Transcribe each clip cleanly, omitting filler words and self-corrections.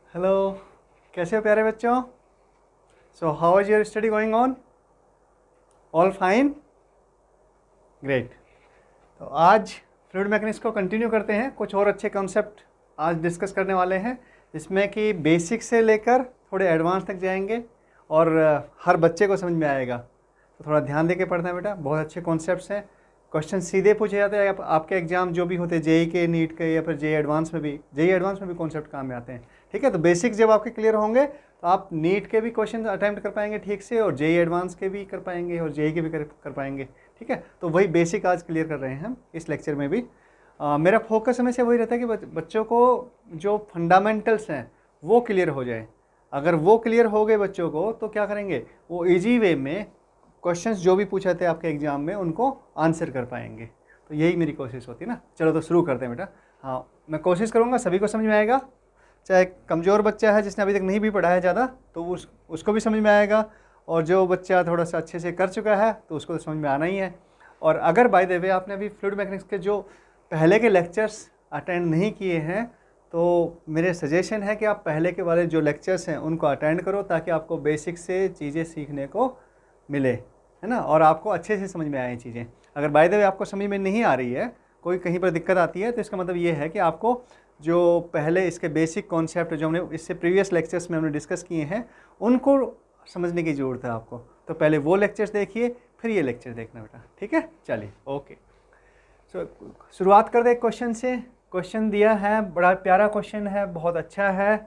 Hello, कैसे हो प्यारे बच्चों। So how is your study going on? All fine, great. तो आज फ्लूइड मैकेनिक्स को कंटिन्यू करते हैं। कुछ और अच्छे कॉन्सेप्ट आज डिस्कस करने वाले हैं, जिसमें कि बेसिक से लेकर थोड़े एडवांस तक जाएंगे और हर बच्चे को समझ में आएगा। तो थोड़ा ध्यान दे के पढ़ना है बेटा, बहुत अच्छे कॉन्सेप्ट्स हैं। क्वेश्चन सीधे पूछे जाते हैं। आपके एग्जाम जो भी होते हैं, जेई के, नीट के, या फिर जेई एडवांस में भी कॉन्सेप्ट काम में आते हैं। ठीक है, तो बेसिक जब आपके क्लियर होंगे तो आप नीट के भी क्वेश्चन अटैम्प्ट कर पाएंगे ठीक से, और जेई एडवांस के भी कर पाएंगे, और जेई के भी कर पाएंगे। ठीक है, तो वही बेसिक आज क्लियर कर रहे हैं हम इस लेक्चर में भी। मेरा फोकस हमेशा वही रहता है कि बच्चों को जो फंडामेंटल्स हैं वो क्लियर हो जाए। अगर वो क्लियर हो गए बच्चों को, तो क्या करेंगे, वो ईजी वे में क्वेश्चंस जो भी पूछे थे आपके एग्जाम में उनको आंसर कर पाएंगे। तो यही मेरी कोशिश होती है ना। चलो तो शुरू करते हैं बेटा। हाँ, मैं कोशिश करूँगा सभी को समझ में आएगा। चाहे कमज़ोर बच्चा है जिसने अभी तक नहीं भी पढ़ा है ज़्यादा, तो उसको भी समझ में आएगा, और जो बच्चा थोड़ा सा अच्छे से कर चुका है तो उसको तो समझ में आना ही है। और अगर बाय द वे आपने अभी फ्लूइड मैकेनिक्स के जो पहले के लेक्चर्स अटेंड नहीं किए हैं, तो मेरे सजेशन है कि आप पहले के वाले जो लेक्चर्स हैं उनको अटेंड करो, ताकि आपको बेसिक से चीज़ें सीखने को मिले, है ना, और आपको अच्छे से समझ में आए चीज़ें। अगर बाय द वे आपको समझ में नहीं आ रही है, कोई कहीं पर दिक्कत आती है, तो इसका मतलब ये है कि आपको जो पहले इसके बेसिक कॉन्सेप्ट जो हमने इससे प्रीवियस लेक्चर्स में हमने डिस्कस किए हैं उनको समझने की ज़रूरत है आपको। तो पहले वो लेक्चर्स देखिए, फिर ये लेक्चर देखना बेटा। ठीक है, चलिए ओके। शुरुआत कर दे क्वेश्चन से। क्वेश्चन दिया है, बड़ा प्यारा क्वेश्चन है, बहुत अच्छा है।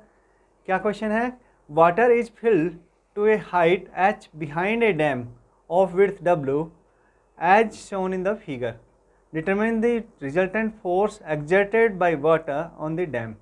क्या क्वेश्चन है? Water is filled to a height h behind a dam of width W as shown in the figure. Determine the resultant force exerted by water on the dam.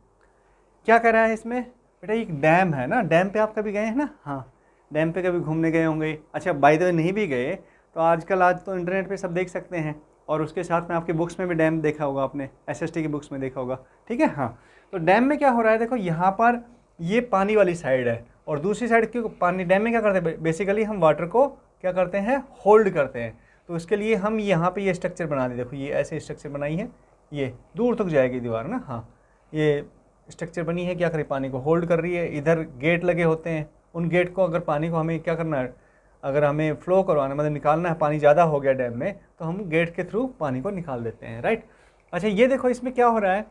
क्या कर रहा है इसमें बेटा? एक डैम है ना, डैम पे आप कभी गए हैं ना? हाँ, डैम पे कभी घूमने गए होंगे। अच्छा, बाय द वे नहीं भी गए तो आजकल आज तो इंटरनेट पे सब देख सकते हैं, और उसके साथ में आपकी बुक्स में भी डैम देखा होगा आपने, एसएसटी की बुक्स में देखा होगा। ठीक है, हाँ। तो डैम में क्या हो रहा है, देखो यहाँ पर ये पानी वाली साइड है, और दूसरी साइड क्यों पानी? डैम में क्या करते हैं बेसिकली, हम वाटर को क्या करते हैं, होल्ड करते हैं। तो उसके लिए हम यहाँ पे ये स्ट्रक्चर बना दें। देखो ये ऐसे स्ट्रक्चर बनाई है, ये दूर तक जाएगी दीवार ना। हाँ, ये स्ट्रक्चर बनी है, क्या करें, पानी को होल्ड कर रही है। इधर गेट लगे होते हैं, उन गेट को अगर पानी को हमें क्या करना है, अगर हमें फ्लो करवाना मतलब निकालना है, पानी ज़्यादा हो गया डैम में, तो हम गेट के थ्रू पानी को निकाल देते हैं, राइट। अच्छा, ये देखो इसमें क्या हो रहा है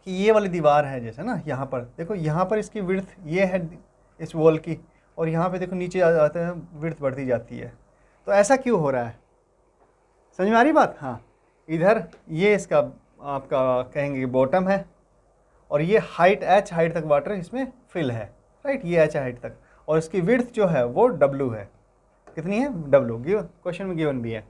कि ये वाली दीवार है जैसे ना, यहाँ पर देखो, यहाँ पर इसकी विड्थ ये है इस वॉल की, और यहाँ पे देखो नीचे आ जाते हैं, विड्थ बढ़ती जाती है। तो ऐसा क्यों हो रहा है? समझ में आ रही बात? हाँ, इधर ये इसका आपका कहेंगे बॉटम है, और ये हाइट h हाइट तक वाटर इसमें फिल है, राइट, ये h हाइट तक, और इसकी विड्थ जो है वो W है। कितनी है? W गिवन, क्वेश्चन में गिवन भी है।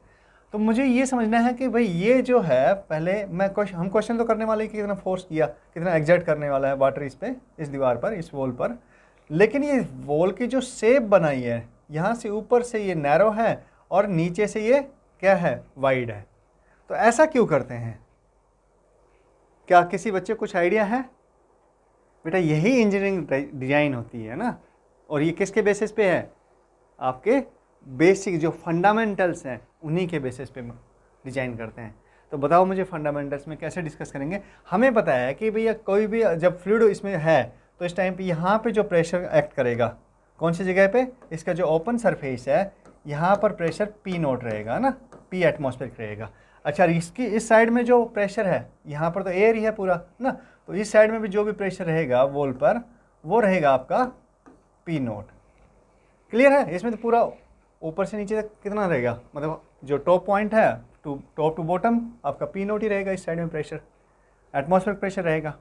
तो मुझे ये समझना है कि भाई ये जो है, पहले हम क्वेश्चन तो करने वाले कि कितना फोर्स किया, कितना एग्जर्ट करने वाला है वाटर इस पे, इस दीवार पर, इस वॉल पर। लेकिन ये वॉल की जो शेप बनाई है, यहाँ से ऊपर से ये नैरो है और नीचे से ये क्या है, वाइड है। तो ऐसा क्यों करते हैं? क्या किसी बच्चे को कुछ आइडिया है? बेटा यही इंजीनियरिंग डिजाइन होती है ना। और ये किसके बेसिस पे है? आपके बेसिक जो फंडामेंटल्स हैं उन्हीं के बेसिस पे डिजाइन करते हैं। तो बताओ मुझे फंडामेंटल्स में कैसे डिस्कस करेंगे। हमें पता है कि भैया कोई भी जब फ्लूइड इसमें है तो इस टाइम पे यहाँ पे जो प्रेशर एक्ट करेगा, कौन सी जगह पे? इसका जो ओपन सरफेस है यहाँ पर प्रेशर P नोट रहेगा ना, P एटमॉस्फेरिक रहेगा। अच्छा, इसकी इस साइड में जो प्रेशर है, यहाँ पर तो एयर ही है पूरा ना, तो इस साइड में भी जो भी प्रेशर रहेगा वॉल पर, वो रहेगा आपका P नोट। क्लियर है? इसमें तो पूरा ऊपर से नीचे तक कितना रहेगा, मतलब जो टॉप पॉइंट है टॉप टू बॉटम आपका P नोट ही रहेगा। इस साइड में प्रेशर एटमॉस्फेरिक प्रेशर रहेगा।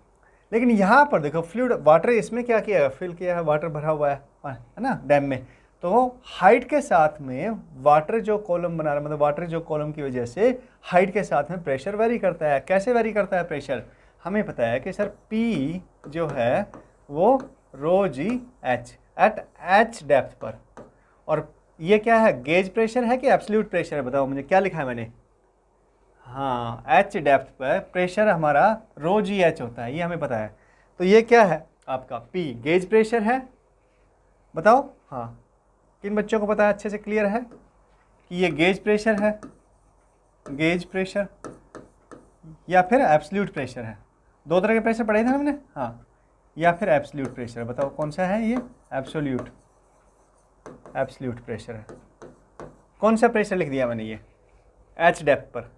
लेकिन यहाँ पर देखो फ्लूइड वाटर इसमें क्या किया है, फिल किया है, वाटर भरा हुआ है ना डैम में। तो हाइट के साथ में वाटर जो कॉलम बना रहा है, मतलब वाटर जो कॉलम की वजह से हाइट के साथ में प्रेशर वेरी करता है। कैसे वेरी करता है प्रेशर? हमें पता है कि सर P जो है वो ρg h eight h depth पर। और ये क्या है, गेज प्रेशर है कि एब्सोल्यूट प्रेशर है? बताओ मुझे, क्या लिखा है मैंने? हाँ, h डेप्थ पर प्रेशर हमारा ρgh होता है, ये हमें पता है। तो ये क्या है आपका P गेज प्रेशर है। बताओ हाँ, किन बच्चों को पता है, अच्छे से क्लियर है कि ये गेज प्रेशर है, गेज प्रेशर या फिर एब्सोल्यूट प्रेशर है? दो तरह के प्रेशर पढ़े थे हमने। हाँ, या फिर एब्सोल्यूट प्रेशर? बताओ कौन सा है ये? एब्सोल्यूट प्रेशर है। कौन सा प्रेशर लिख दिया मैंने? ये एच डेप्थ पर।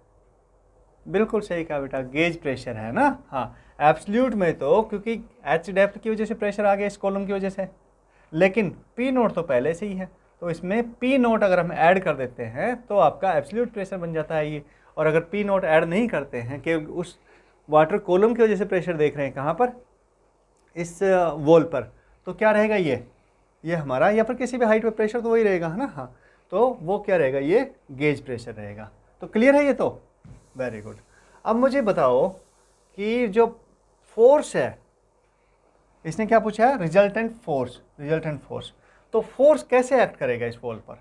बिल्कुल सही कहा बेटा, गेज प्रेशर है ना। हाँ, एब्सोल्यूट में तो क्योंकि एच डेप्थ की वजह से प्रेशर आ गया इस कॉलम की वजह से, लेकिन पी नोट तो पहले से ही है, तो इसमें पी नोट अगर हम ऐड कर देते हैं तो आपका एब्सोल्यूट प्रेशर बन जाता है ये। और अगर पी नोट ऐड नहीं करते हैं कि उस वाटर कॉलम की वजह से प्रेशर देख रहे हैं कहाँ पर, इस वॉल पर, तो क्या रहेगा ये हमारा, या फिर किसी भी हाइट पे प्रेशर तो वही रहेगा है ना। हाँ, तो वो क्या रहेगा? ये गेज प्रेशर रहेगा। तो क्लियर है ये? तो वेरी गुड। अब मुझे बताओ कि जो फोर्स है, इसने क्या पूछा है? Resultant force. तो फोर्स कैसे एक्ट करेगा इस वॉल पर?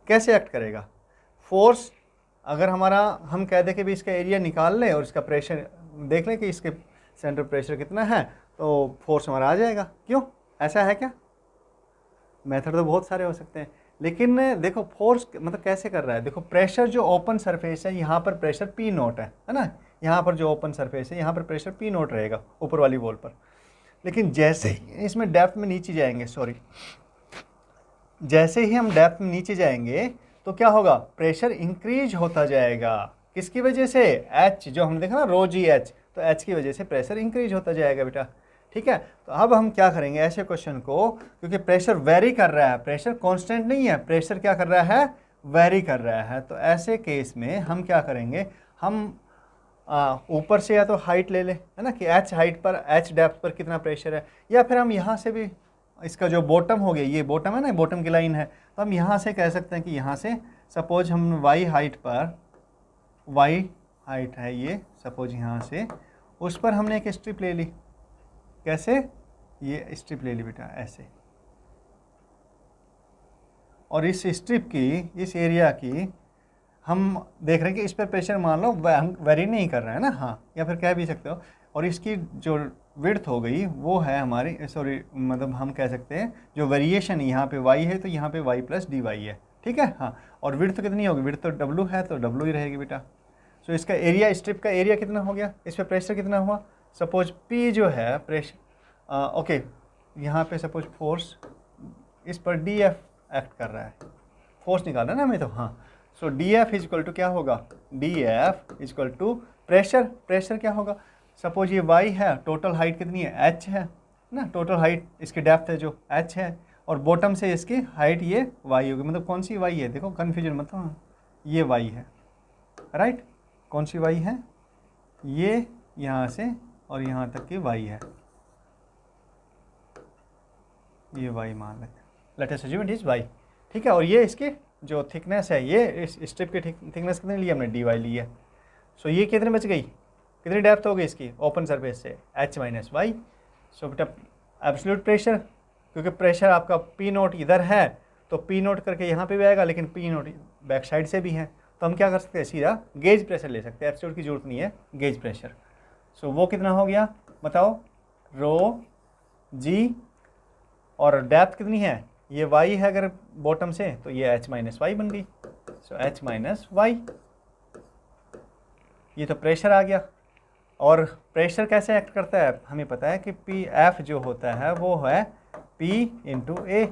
कैसे एक्ट करेगा फोर्स? अगर हम कह दें कि भी इसका एरिया निकाल लें और इसका प्रेशर देख लें कि इसके सेंटर प्रेशर कितना है, तो फोर्स हमारा आ जाएगा। क्यों? ऐसा है क्या? मेथड तो बहुत सारे हो सकते हैं, लेकिन देखो फोर्स मतलब कैसे कर रहा है। देखो प्रेशर जो ओपन सरफेस है, यहाँ पर प्रेशर पी नोट है ना। यहाँ पर जो ओपन सरफेस है, यहाँ पर प्रेशर पी नोट रहेगा ऊपर वाली वॉल पर। लेकिन जैसे ही इसमें डेप्थ में नीचे जाएंगे, जैसे ही हम डेप्थ में नीचे जाएंगे तो क्या होगा? प्रेशर इंक्रीज होता जाएगा। किसकी वजह से? एच, जो हमने देखा ना रो जी एच, तो एच की वजह से प्रेशर इंक्रीज होता जाएगा बेटा। ठीक है, तो अब हम क्या करेंगे ऐसे क्वेश्चन को, क्योंकि प्रेशर वेरी कर रहा है, प्रेशर कांस्टेंट नहीं है, प्रेशर क्या कर रहा है? वेरी कर रहा है। तो ऐसे केस में हम क्या करेंगे, हम ऊपर से या तो हाइट ले लें, है ना, कि एच हाइट पर, एच डेप्थ पर कितना प्रेशर है, या फिर हम यहाँ से भी इसका जो बॉटम हो गया, ये बॉटम है ना, बॉटम की लाइन है, तो हम यहाँ से कह सकते हैं कि यहाँ से सपोज हम वाई हाइट पर, वाई हाइट है ये, सपोज यहाँ से उस पर हमने एक स्ट्रिप ले ली। कैसे? ये स्ट्रिप ले ली बेटा ऐसे, और इस स्ट्रिप की, इस एरिया की हम देख रहे हैं कि इस पर प्रेशर मान लो वेरी नहीं कर रहा है ना। हाँ, या फिर कह भी सकते हो। और इसकी जो विड्थ हो गई वो है हमारी, सॉरी मतलब हम कह सकते हैं जो वेरिएशन यहाँ पे y है तो यहाँ पे y प्लस dy है। ठीक है। हाँ, और विड्थ तो कितनी होगी? विड्थ तो w है, तो w ही रहेगी बेटा। सो इसका एरिया, स्ट्रिप का एरिया कितना हो गया? इस पर प्रेशर कितना हुआ? सपोज p जो है प्रेशर, ओके, यहाँ पे सपोज फोर्स इस पर df एक्ट कर रहा है, फोर्स निकालना ना हमें तो। हाँ, so df is equal to क्या होगा? df is equal to pressure क्या होगा? सपोज ये y है, टोटल हाइट कितनी है? h है ना, टोटल हाइट इसकी डेप्थ है जो h है, और बॉटम से इसकी हाइट ये y होगी। मतलब कौन सी y है? देखो कन्फ्यूजन मत हो, ये y है, राइट। कौन सी y है? ये यहाँ से और यहाँ तक की y है, ये y मान लेते हैं, let us assume it is y। ठीक है, और ये इसकी जो थिकनेस है, ये इस स्ट्रिप की थिकनेस कितनी ली हमने? dy ली है। सो ये कितने बच गई? कितनी डेप्थ हो गई इसकी ओपन सरफेस से? h minus Y. सो बेटा एब्सोल्यूट प्रेशर, क्योंकि प्रेशर आपका पी नोट इधर है तो पी नोट करके यहाँ पे भी आएगा, लेकिन पी नोट बैक साइड से भी है, तो हम क्या कर सकते हैं? सीधा गेज प्रेशर ले सकते हैं, एब्सोल्यूट की जरूरत नहीं है, गेज प्रेशर। सो वो कितना हो गया बताओ? रो जी, और डेप्थ कितनी है? ये y है अगर बॉटम से, तो ये h माइनस वाई बन गई। सो h माइनस वाई, ये तो प्रेशर आ गया। और प्रेशर कैसे एक्ट करता है? हमें पता है कि पी एफ जो होता है वो है P इंटू ए,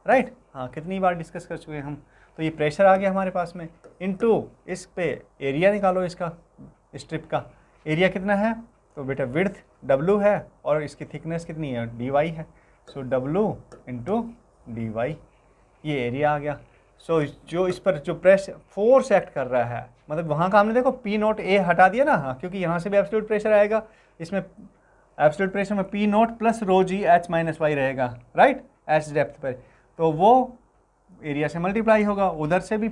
राइट। हाँ, कितनी बार डिस्कस कर चुके हैं हम। तो ये प्रेशर आ गया हमारे पास में, इनटू इस पे एरिया निकालो, इसका स्ट्रिप का एरिया कितना है? तो बेटा विड्थ W है और इसकी थिकनेस कितनी है? dy है। सो W इंटू dy, ये एरिया आ गया। सो जो इस पर जो प्रेशर फोर्स एक्ट कर रहा है, मतलब वहाँ का हमने देखो P नोट A हटा दिया ना। हाँ, क्योंकि यहाँ से भी एब्सोल्यूट प्रेशर आएगा, इसमें एब्सोल्यूट प्रेशर में P नोट प्लस रो जी H माइनस वाई रहेगा, राइट, H डेप्थ पर। तो वो एरिया से मल्टीप्लाई होगा, उधर से भी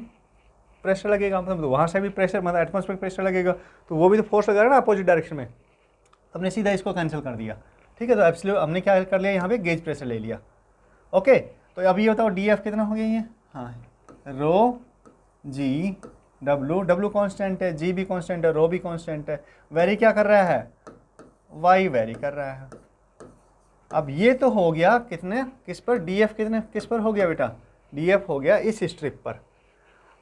प्रेशर लगेगा, मतलब वहाँ से भी प्रेशर, मतलब एटमॉस्फेरिक प्रेशर लगेगा, तो वो भी तो फोर्स लगा रहा है ना अपोजिट डायरेक्शन में। तो हमने सीधा इसको कैंसिल कर दिया। ठीक है, तो एब्सोल्यूट हमने क्या कर लिया? यहाँ पे गेज प्रेशर ले लिया। ओके, तो अब ये बताओ डी कितना हो गया? ये हाँ, रो जी W कांस्टेंट है, जी भी कांस्टेंट है, रो भी कांस्टेंट है। वेरी क्या कर रहा है? y वेरी कर रहा है। अब ये तो हो गया कितने, किस पर? df कितने, किस पर हो गया बेटा? df हो गया इस स्ट्रिप पर।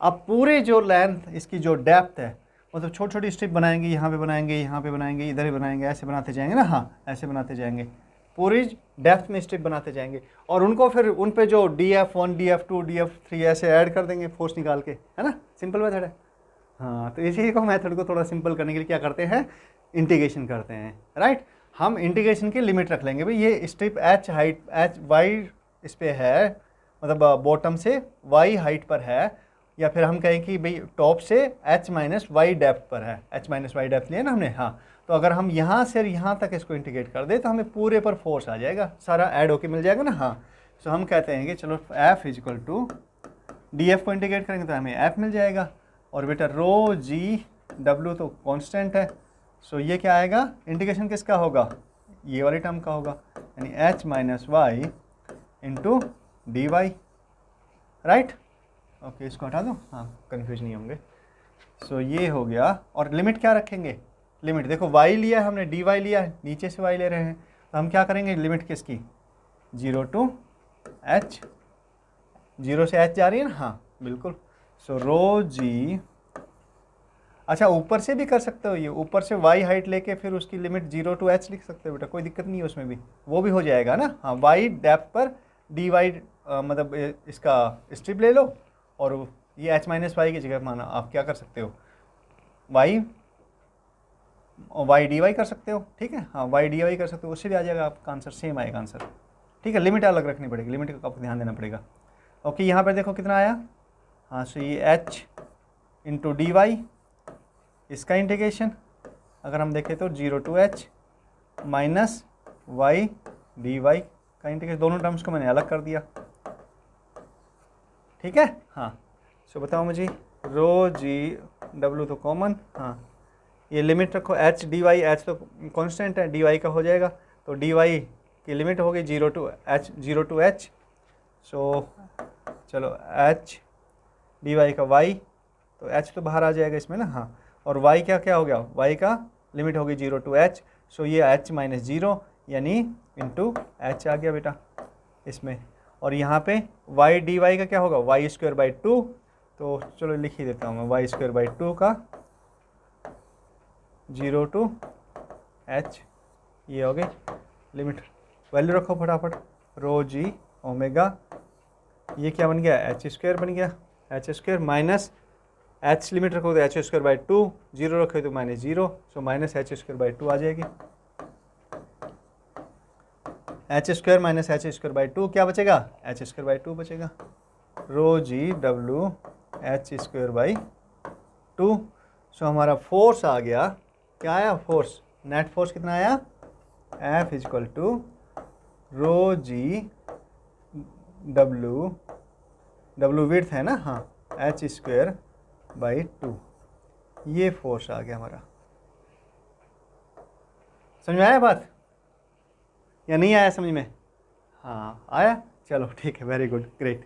अब पूरे जो लेंथ, इसकी जो डेप्थ है, मतलब छोटी छोटी स्ट्रिप बनाएंगे, यहाँ पे बनाएंगे, यहाँ पे बनाएंगे, इधर ही बनाएंगे, ऐसे बनाते जाएंगे ना। हाँ, ऐसे बनाते जाएंगे, पूरी डेप्थ में स्ट्रिप बनाते जाएंगे और उनको फिर उन पे जो df1 df2 df3 ऐसे ऐड कर देंगे फोर्स निकाल के, है ना, सिंपल मेथड है। हाँ, तो इसी को मेथड को थोड़ा सिंपल करने के लिए क्या करते हैं, इंटीग्रेशन करते हैं, राइट। हम इंटीग्रेशन की लिमिट रख लेंगे भाई, ये strip h height h y इस पे है, मतलब बॉटम से y हाइट पर है, या फिर हम कहें कि भाई टॉप से h माइनस वाई डेप्थ पर है, h माइनस वाई डेप्थ लिया ना हमने। हाँ, तो अगर हम यहाँ से यहाँ तक इसको इंटीग्रेट कर दे तो हमें पूरे पर फोर्स आ जाएगा, सारा ऐड होके मिल जाएगा ना। हाँ, सो हम कहते हैं कि चलो F is equal to D F को इंटीग्रेट करेंगे तो हमें F मिल जाएगा, और बेटा रो जी डब्ल्यू तो कांस्टेंट है, सो ये क्या आएगा, इंटीग्रेशन किसका होगा, ये वाली टर्म का होगा, यानी h minus Y into D Y, right. Okay, इसको हटा दो, हाँ कन्फ्यूज नहीं होंगे। सो ये हो गया, और लिमिट क्या रखेंगे, लिमिट देखो y लिया है हमने, डी वाई लिया है, नीचे से y ले रहे हैं, तो हम क्या करेंगे, लिमिट किसकी, 0 टू h, 0 से h जा रही है ना, हाँ बिल्कुल। सो रो जी, अच्छा ऊपर से भी कर सकते हो, ये ऊपर से y हाइट लेके फिर उसकी लिमिट 0 टू h लिख सकते हो बेटा, कोई दिक्कत नहीं है उसमें भी, वो भी हो जाएगा ना। हाँ, y डेप्थ पर डी वाई मतलब इसका स्ट्रिप ले लो, और ये h माइनस वाई की जगह माना आप क्या कर सकते हो, y डी वाई कर सकते हो, ठीक है। हाँ, y डी वाई कर सकते हो, उससे भी आ जाएगा आपका आंसर, सेम आएगा आंसर, ठीक है। लिमिट अलग रखनी पड़ेगी, लिमिट का आपको ध्यान देना पड़ेगा। ओके, यहाँ पर देखो कितना आया, हाँ, सो ये h इंटू डी वाई, इसका इंटीग्रेशन अगर हम देखें तो 0 to h minus Y D Y का इंटीग्रेशन, दोनों टर्म्स को मैंने अलग कर दिया, ठीक है। हाँ, सो बताओ मुझे, रो जी डब्ल्यू तो कॉमन, हाँ ये लिमिट रखो, h डी वाई, h तो कांस्टेंट है, डी वाई का हो जाएगा, तो डी वाई की लिमिट हो गई 0 टू h, सो चलो h डी वाई का y, तो h तो बाहर आ जाएगा इसमें ना, हाँ, और y क्या क्या हो गया, y का लिमिट हो गई 0 टू h, सो ये h माइनस 0 यानी इंटू h आ गया बेटा इसमें, और यहाँ पे y डी वाई का क्या होगा, वाई स्क्वायर बाई 2, तो चलो लिख ही देता हूँ मैं, वाई स्क्वायर बाई 2 का 0 टू h, ये हो गई लिमिट, वैल्यू रखो फटाफट, रो जी ओमेगा, ये क्या बन गया, एच स्क्वायर बन गया, H square minus h limit रखो तो एच स्क्वायर बाई 2, 0 रखो तो minus 0, so minus H square by 2 आ जाएगी, H square minus H square by 2 क्या बचेगा, एच स्क्वायर बाई 2 बचेगा, rho G W H square by 2, so हमारा फोर्स आ गया, क्या आया फोर्स, नेट फोर्स कितना आया, F is equal to rho G W, W width है ना, हाँ, एच स्क्वायर बाई 2, ये फोर्स आ गया हमारा। समझ में आया बात या नहीं आया समझ में, हाँ आया, चलो ठीक है, वेरी गुड, ग्रेट।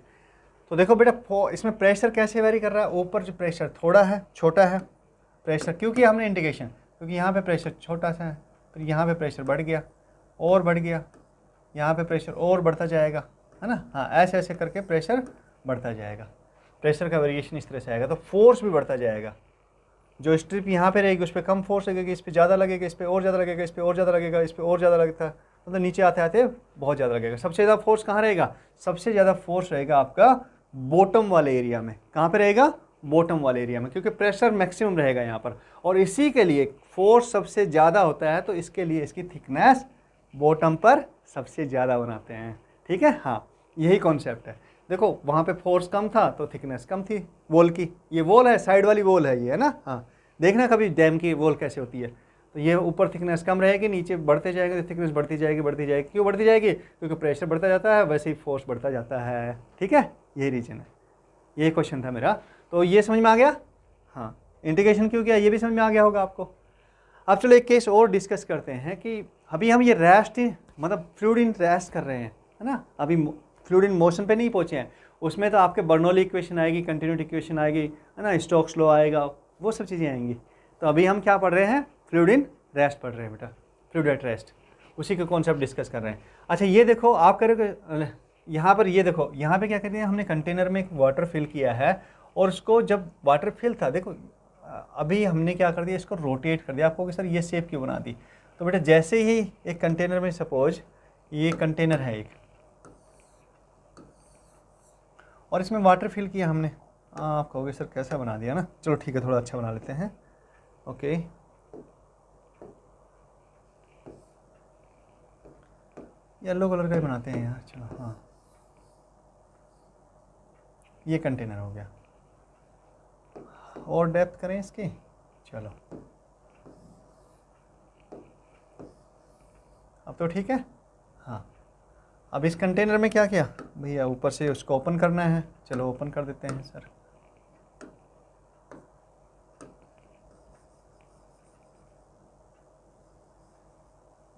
तो देखो बेटा इसमें प्रेशर कैसे वेरी कर रहा है, ऊपर जो प्रेशर थोड़ा है, छोटा है प्रेशर, क्योंकि हमने इंटीग्रेशन, क्योंकि यहाँ पे प्रेशर छोटा सा है, फिर यहाँ पे प्रेशर बढ़ गया और बढ़ गया, यहाँ पे प्रेशर और बढ़ता जाएगा, है ना। हाँ, ऐसे ऐसे करके प्रेशर बढ़ता जाएगा, प्रेशर का वेरिएशन इस तरह से आएगा, तो फोर्स भी बढ़ता जाएगा। जो स्ट्रिप यहाँ पे रहेगी उस पर कम फोर्स लगेगी, इस पर ज़्यादा लगेगा, इस पर और ज़्यादा लगेगा, इस पर और ज़्यादा लगेगा, इस पर और ज़्यादा लगता है, मतलब नीचे आते आते बहुत ज़्यादा लगेगा। सबसे ज़्यादा फोर्स कहाँ रहेगा, सबसे ज़्यादा फोर्स रहेगा आपका बॉटम वाले एरिया में। कहाँ पे रहेगा, बॉटम वाले एरिया में, क्योंकि प्रेशर मैक्सिमम रहेगा यहाँ पर, और इसी के लिए फोर्स सबसे ज़्यादा होता है, तो इसके लिए इसकी थिकनेस बॉटम पर सबसे ज़्यादा बनाते हैं, ठीक है। हाँ, यही कॉन्सेप्ट है। देखो वहाँ पे फोर्स कम था तो थिकनेस कम थी वॉल की, ये वॉल है, साइड वाली वॉल है ये, है ना। हाँ, देखना कभी डैम की वॉल कैसे होती है, तो ये ऊपर थिकनेस कम रहेगी, नीचे बढ़ते जाएंगे तो थिकनेस बढ़ती जाएगी, बढ़ती जाएगी। क्यों बढ़ती जाएगी, क्योंकि प्रेशर बढ़ता जाता है, वैसे ही फोर्स बढ़ता जाता है, ठीक है, यही रीजन है। यही क्वेश्चन था मेरा, तो ये समझ में आ गया। हाँ, इंटीग्रेशन क्यों किया ये भी समझ में आ गया होगा आपको। अब चलो एक केस और डिस्कस करते हैं कि अभी हम ये रेस्ट मतलब फ्लूइड इन रेस्ट कर रहे हैं, है ना, अभी फ्लूइड इन मोशन पे नहीं पहुँचे हैं। उसमें तो आपके बर्नौली इक्वेशन आएगी, कंटिन्यूटी इक्वेशन आएगी, है ना, स्टोक्स लॉ आएगा, वो सब चीज़ें आएंगी। तो अभी हम क्या पढ़ रहे हैं, फ्लूइड इन रेस्ट पढ़ रहे हैं बेटा, फ्लूइड एट रेस्ट, उसी का कॉन्सेप्ट डिस्कस कर रहे हैं। अच्छा, ये देखो आप करोगे यहाँ पर, ये देखो यहाँ पे क्या कहते हैं, हमने कंटेनर में एक वाटर फिल किया है, और उसको जब वाटर फिल था, देखो अभी हमने क्या कर दिया, इसको रोटेट कर दिया। आपको कि सर ये शेप क्यों बना दी, तो बेटा जैसे ही एक कंटेनर में सपोज ये कंटेनर है एक, और इसमें वाटर फिल किया हमने। आप कहोगे सर कैसा बना दिया ना, चलो ठीक है थोड़ा अच्छा बना लेते हैं। ओके, येलो कलर का ही बनाते हैं यार, चलो हाँ, ये कंटेनर हो गया। और डेप्थ करें इसकी, चलो अब तो ठीक है। हाँ, अब इस कंटेनर में क्या किया भैया, ऊपर से उसको ओपन करना है, चलो ओपन कर देते हैं सर।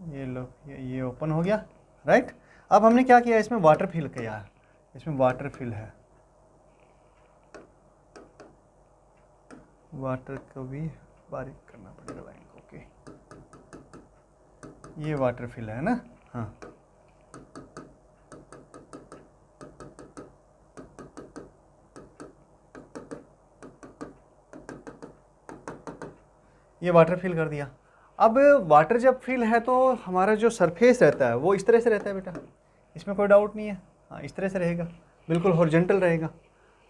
ये लो, ये ओपन हो गया, राइट। अब हमने क्या किया, इसमें वाटर फिल किया, इसमें वाटर फिल है, वाटर को भी बारीक करना पड़ेगा लाइन को। ओके, ये वाटर फिल है ना, हाँ। ये वाटर फिल कर दिया। अब वाटर जब फिल है तो हमारा जो सरफेस रहता है वो इस तरह से रहता है बेटा, इसमें कोई डाउट नहीं है। हाँ, इस तरह से रहेगा, बिल्कुल हॉरिजॉन्टल रहेगा।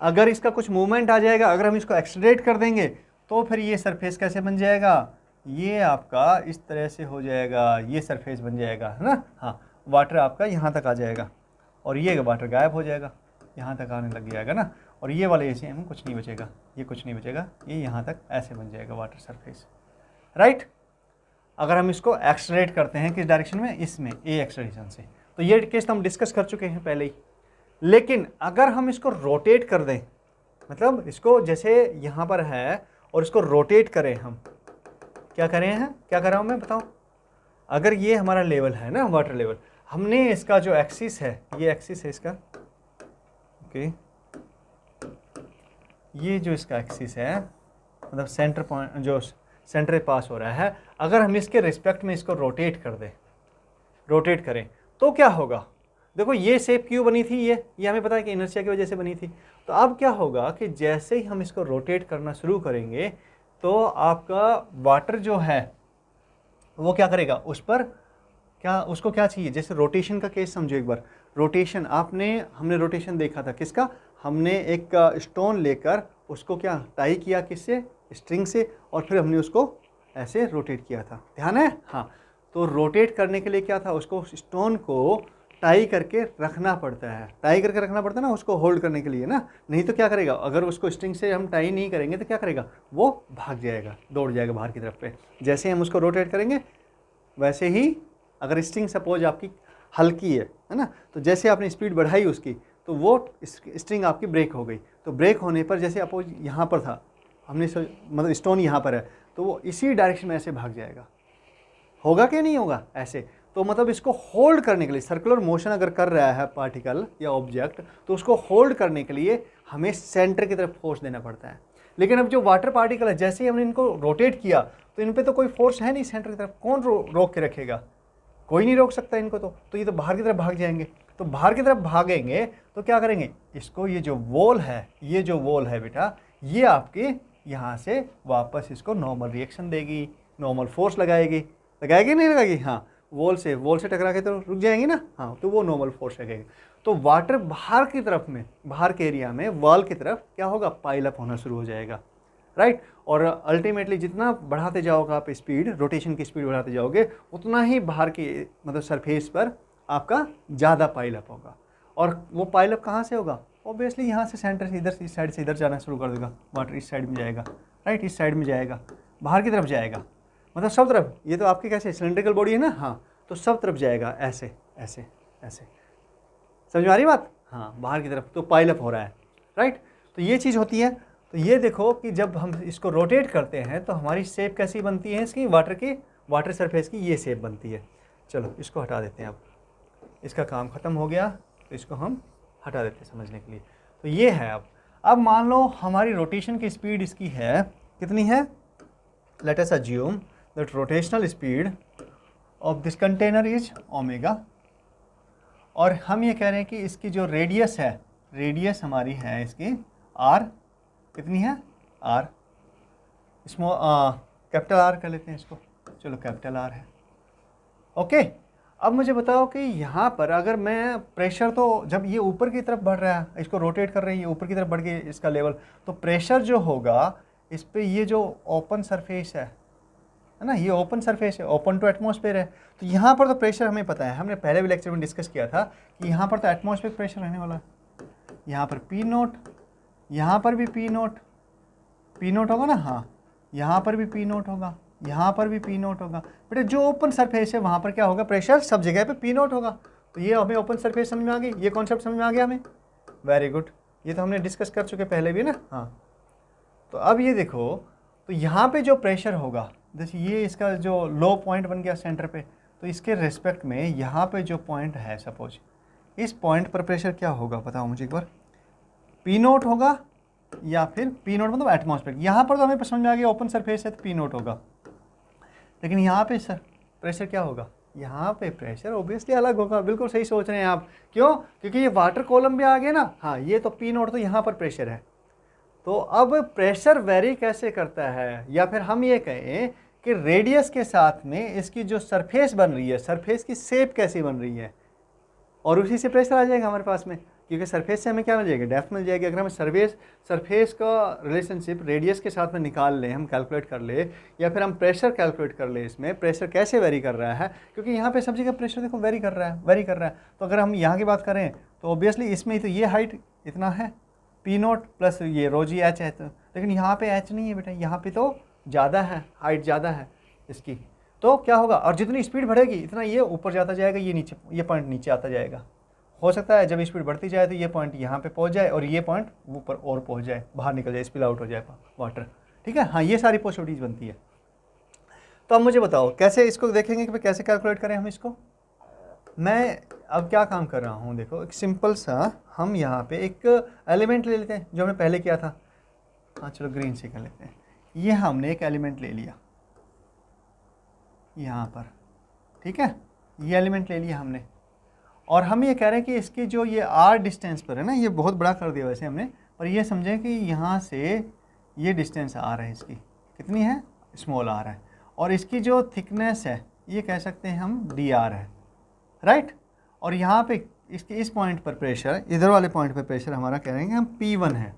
अगर इसका कुछ मूवमेंट आ जाएगा, अगर हम इसको एक्सलरेट कर देंगे तो फिर ये सरफेस कैसे बन जाएगा, ये आपका इस तरह से हो जाएगा, ये सरफेस बन जाएगा, है ना। हाँ, वाटर आपका यहाँ तक आ जाएगा और ये वाटर गायब हो जाएगा, यहाँ तक आने लग जाएगा ना। और ये वाले ऐसे में कुछ नहीं बचेगा, ये कुछ नहीं बचेगा, ये यहाँ तक ऐसे बन जाएगा वाटर सरफेस, राइट। अगर हम इसको एक्सलरेट करते हैं किस डायरेक्शन में, इसमें ए एक्सलेशन से, तो ये केस तो हम डिस्कस कर चुके हैं पहले ही। लेकिन अगर हम इसको रोटेट कर दें, मतलब इसको जैसे यहाँ पर है और इसको रोटेट करें, हम क्या करें हैं, क्या कर रहा हूँ मैं बताऊँ। अगर ये हमारा लेवल है ना, वाटर लेवल, हमने इसका जो एक्सिस है, ये एक्सिस है इसका, ओके, ये जो इसका एक्सिस है, मतलब सेंटर पॉइंट जो सेंटर पास हो रहा है, अगर हम इसके रिस्पेक्ट में इसको रोटेट कर दें, रोटेट करें, तो क्या होगा। देखो ये शेप क्यों बनी थी, ये हमें पता है कि इनर्शिया की वजह से बनी थी। तो अब क्या होगा कि जैसे ही हम इसको रोटेट करना शुरू करेंगे तो आपका वाटर जो है वो क्या करेगा, उस पर क्या, उसको क्या चाहिए, जैसे रोटेशन का केस समझो एक बार। रोटेशन हमने रोटेशन देखा था किसका, हमने एक स्टोन लेकर उसको क्या टाई किया, किससे, स्ट्रिंग से, और फिर हमने उसको ऐसे रोटेट किया था, ध्यान है। हाँ, तो रोटेट करने के लिए क्या था, उसको स्टोन को टाई करके रखना पड़ता है, टाई करके रखना पड़ता है ना उसको होल्ड करने के लिए ना, नहीं तो क्या करेगा, अगर उसको स्ट्रिंग से हम टाई नहीं करेंगे तो क्या करेगा, वो भाग जाएगा, दौड़ जाएगा बाहर की तरफ पे। जैसे हम उसको रोटेट करेंगे वैसे ही, अगर स्ट्रिंग सपोज आपकी हल्की है ना, तो जैसे आपने स्पीड बढ़ाई उसकी तो वो स्ट्रिंग आपकी ब्रेक हो गई। तो ब्रेक होने पर जैसे अपोज यहाँ पर था, हमने मतलब स्टोन यहाँ पर है, तो वो इसी डायरेक्शन में ऐसे भाग जाएगा, होगा कि नहीं होगा ऐसे। तो मतलब इसको होल्ड करने के लिए, सर्कुलर मोशन अगर कर रहा है पार्टिकल या ऑब्जेक्ट, तो उसको होल्ड करने के लिए हमें सेंटर की तरफ फोर्स देना पड़ता है। लेकिन अब जो वाटर पार्टिकल है, जैसे ही हमने इनको रोटेट किया तो इन पर तो कोई फोर्स है नहीं सेंटर की तरफ, कौन रोक के रखेगा, कोई नहीं रोक सकता इनको। तो ये तो बाहर की तरफ भाग जाएंगे। तो बाहर की तरफ भागेंगे तो क्या करेंगे, इसको ये जो वॉल है, ये जो वॉल है बेटा, ये आपके यहाँ से वापस इसको नॉर्मल रिएक्शन देगी, नॉर्मल फोर्स लगाएगी, लगाएगी नहीं लगाएगी, हाँ, वॉल से टकरा के तो रुक जाएंगी ना, हाँ, तो वो नॉर्मल फोर्स लगेगी। तो वाटर बाहर की तरफ में, बाहर के एरिया में वॉल की तरफ क्या होगा, पाइल अप होना शुरू हो जाएगा, राइट। और अल्टीमेटली जितना बढ़ाते जाओगे आप स्पीड, रोटेशन की स्पीड बढ़ाते जाओगे, उतना ही बाहर की मतलब सरफेस पर आपका ज़्यादा पाइल अप होगा। और वो पाइल अप कहाँ से होगा, ऑब्वियसली यहाँ से सेंटर से इधर, इस साइड से इधर जाना शुरू कर देगा, वाटर इस साइड में जाएगा, राइट, इस साइड में जाएगा, बाहर की तरफ जाएगा, मतलब सब तरफ। ये तो आपकी कैसे सिलेंड्रिकल बॉडी है ना, हाँ, तो सब तरफ जाएगा, ऐसे ऐसे ऐसे, समझ में आ रही बात, हाँ, बाहर की तरफ, तो पाइल अप हो रहा है, राइट। तो ये चीज़ होती है। तो ये देखो कि जब हम इसको रोटेट करते हैं तो हमारी शेप कैसी बनती है इसकी, वाटर सरफेस की ये शेप बनती है। चलो इसको हटा देते हैं, अब इसका काम ख़त्म हो गया, तो इसको हम हटा देते हैं समझने के लिए। तो ये है। अब मान लो हमारी रोटेशन की स्पीड इसकी है, कितनी है, let us assume that rotational speed of this container is omega, और हम ये कह रहे हैं कि इसकी जो रेडियस है, रेडियस हमारी है इसकी आर, कितनी है, आर, कैपिटल आर कर लेते हैं इसको, चलो कैपिटल आर है, ओके। अब मुझे बताओ कि यहाँ पर अगर मैं प्रेशर, तो जब ये ऊपर की तरफ बढ़ रहा है, इसको रोटेट कर रही है, ऊपर की तरफ बढ़ गई इसका लेवल, तो प्रेशर जो होगा इस पे, ये जो ओपन सरफेस है ना, ये ओपन सरफेस है, ओपन टू एटमॉस्फेयर है, तो यहाँ पर तो प्रेशर हमें पता है, हमने पहले भी लेक्चर में डिस्कस किया था कि यहाँ पर तो एटमॉस्फेयर प्रेशर रहने वाला है। यहाँ पर पी नोट, यहाँ पर भी पी नोट होगा ना, हाँ, यहाँ पर भी पी नोट होगा, यहाँ पर भी पी नोट होगा। बेटा जो ओपन सरफेस है वहाँ पर क्या होगा, प्रेशर सब जगह पे पी नोट होगा। तो ये हमें ओपन सरफेस समझ में आ गई, ये कॉन्सेप्ट समझ में आ गया हमें, वेरी गुड। ये तो हमने डिस्कस कर चुके पहले भी ना, हाँ। तो अब ये देखो, तो यहाँ पे जो प्रेशर होगा, जैसे ये इसका जो लो पॉइंट बन गया सेंटर पे, तो इसके रिस्पेक्ट में यहाँ पे जो पॉइंट है, सपोज इस पॉइंट पर प्रेशर क्या होगा बताओ मुझे एक बार, पी नोट होगा या फिर पी नोट मतलब एटमॉस्फेयर। यहाँ पर तो हमें समझ में आ गया ओपन सरफेस है तो पी नोट होगा, लेकिन यहाँ पे सर प्रेशर क्या होगा, यहाँ पे प्रेशर ऑब्वियसली अलग होगा। बिल्कुल सही सोच रहे हैं आप, क्यों, क्योंकि ये वाटर कॉलम भी आ गया ना, हाँ, ये तो पी नोट, तो यहाँ पर प्रेशर है। तो अब प्रेशर वेरी कैसे करता है, या फिर हम ये कहें कि रेडियस के साथ में इसकी जो सरफेस बन रही है, सरफेस की शेप कैसी बन रही है, और उसी से प्रेशर आ जाएगा हमारे पास में, क्योंकि सरफेस से हमें क्या मिल जाएगा, डेप्थ मिल जाएगी। अगर हम सरफेस का रिलेशनशिप रेडियस के साथ में निकाल लें, हम कैलकुलेट कर ले, या फिर हम प्रेशर कैलकुलेट कर ले, इसमें प्रेशर कैसे वेरी कर रहा है, क्योंकि यहाँ पे सब जगह प्रेशर देखो वेरी कर रहा है। तो अगर हम यहाँ की बात करें तो ऑब्वियसली इसमें तो ये हाइट इतना है, पी नोट प्लस ये रोजी एच है, तो लेकिन यहाँ पे एच नहीं है बेटा, यहाँ पे तो ज़्यादा है, हाइट ज़्यादा है इसकी। तो क्या होगा, और जितनी स्पीड बढ़ेगी इतना ये ऊपर जाता जाएगा, ये नीचे, ये पॉइंट नीचे आता जाएगा। हो सकता है जब स्पीड बढ़ती जाए तो ये पॉइंट यहाँ पे पहुँच जाए और ये पॉइंट ऊपर और पहुँच जाए, बाहर निकल जाए, स्पिल आउट हो जाए वाटर। ठीक है, हाँ, ये सारी पॉसिबिलिटीज़ बनती है। तो अब मुझे बताओ कैसे इसको देखेंगे कि कैसे कैलकुलेट करें हम इसको। मैं अब क्या काम कर रहा हूँ, देखो एक सिंपल सा, हम यहाँ पे एक एलिमेंट ले लेते हैं जो हमने पहले किया था। हाँ चलो ग्रीन से कर लेते हैं। ये हमने एक एलिमेंट ले लिया यहाँ पर, ठीक है, ये एलिमेंट ले लिया हमने, और हम ये कह रहे हैं कि इसकी जो ये आर डिस्टेंस पर है ना, ये बहुत बड़ा कर दिया वैसे हमने, पर ये समझें कि यहाँ से ये डिस्टेंस आर है, इसकी कितनी है, स्मॉल आर है, और इसकी जो थिकनेस है ये कह सकते हैं हम डी आर है, राइट। और यहाँ पे इसके इस पॉइंट पर प्रेशर, इधर वाले पॉइंट पर प्रेशर हमारा कह रहे हैं कि हम P1 है।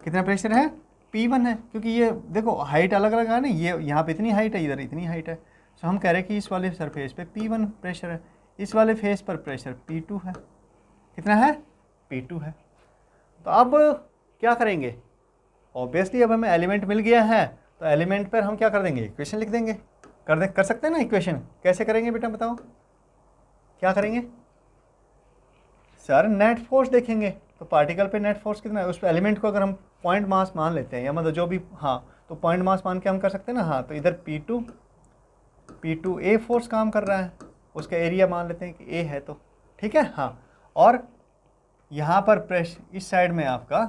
कितना प्रेशर है, P1 है, क्योंकि ये देखो हाइट अलग अलग है ना, ये यहाँ पे इतनी हाइट है, इधर इतनी हाइट है। सो हम कह रहे हैं कि इस वाले सरफेस पे P1 प्रेशर है, इस वाले फेस पर प्रेशर P2 है। कितना है, P2 है। तो अब क्या करेंगे, ऑब्वियसली अब हमें एलिमेंट मिल गया है, तो एलिमेंट पर हम क्या कर देंगे, इक्वेशन लिख देंगे। कर सकते हैं ना इक्वेशन, कैसे करेंगे बेटा बताओ, क्या करेंगे सर, नेट फोर्स देखेंगे, तो पार्टिकल पे नेट फोर्स कितना है, उस पर एलिमेंट को अगर हम पॉइंट मास मान लेते हैं, या मतलब जो भी, हाँ, तो पॉइंट मास मान के हम कर सकते हैं ना, हाँ, तो इधर P2 A फोर्स काम कर रहा है, उसका एरिया मान लेते हैं कि A है, तो ठीक है, हाँ, और यहाँ पर प्रेशर इस साइड में आपका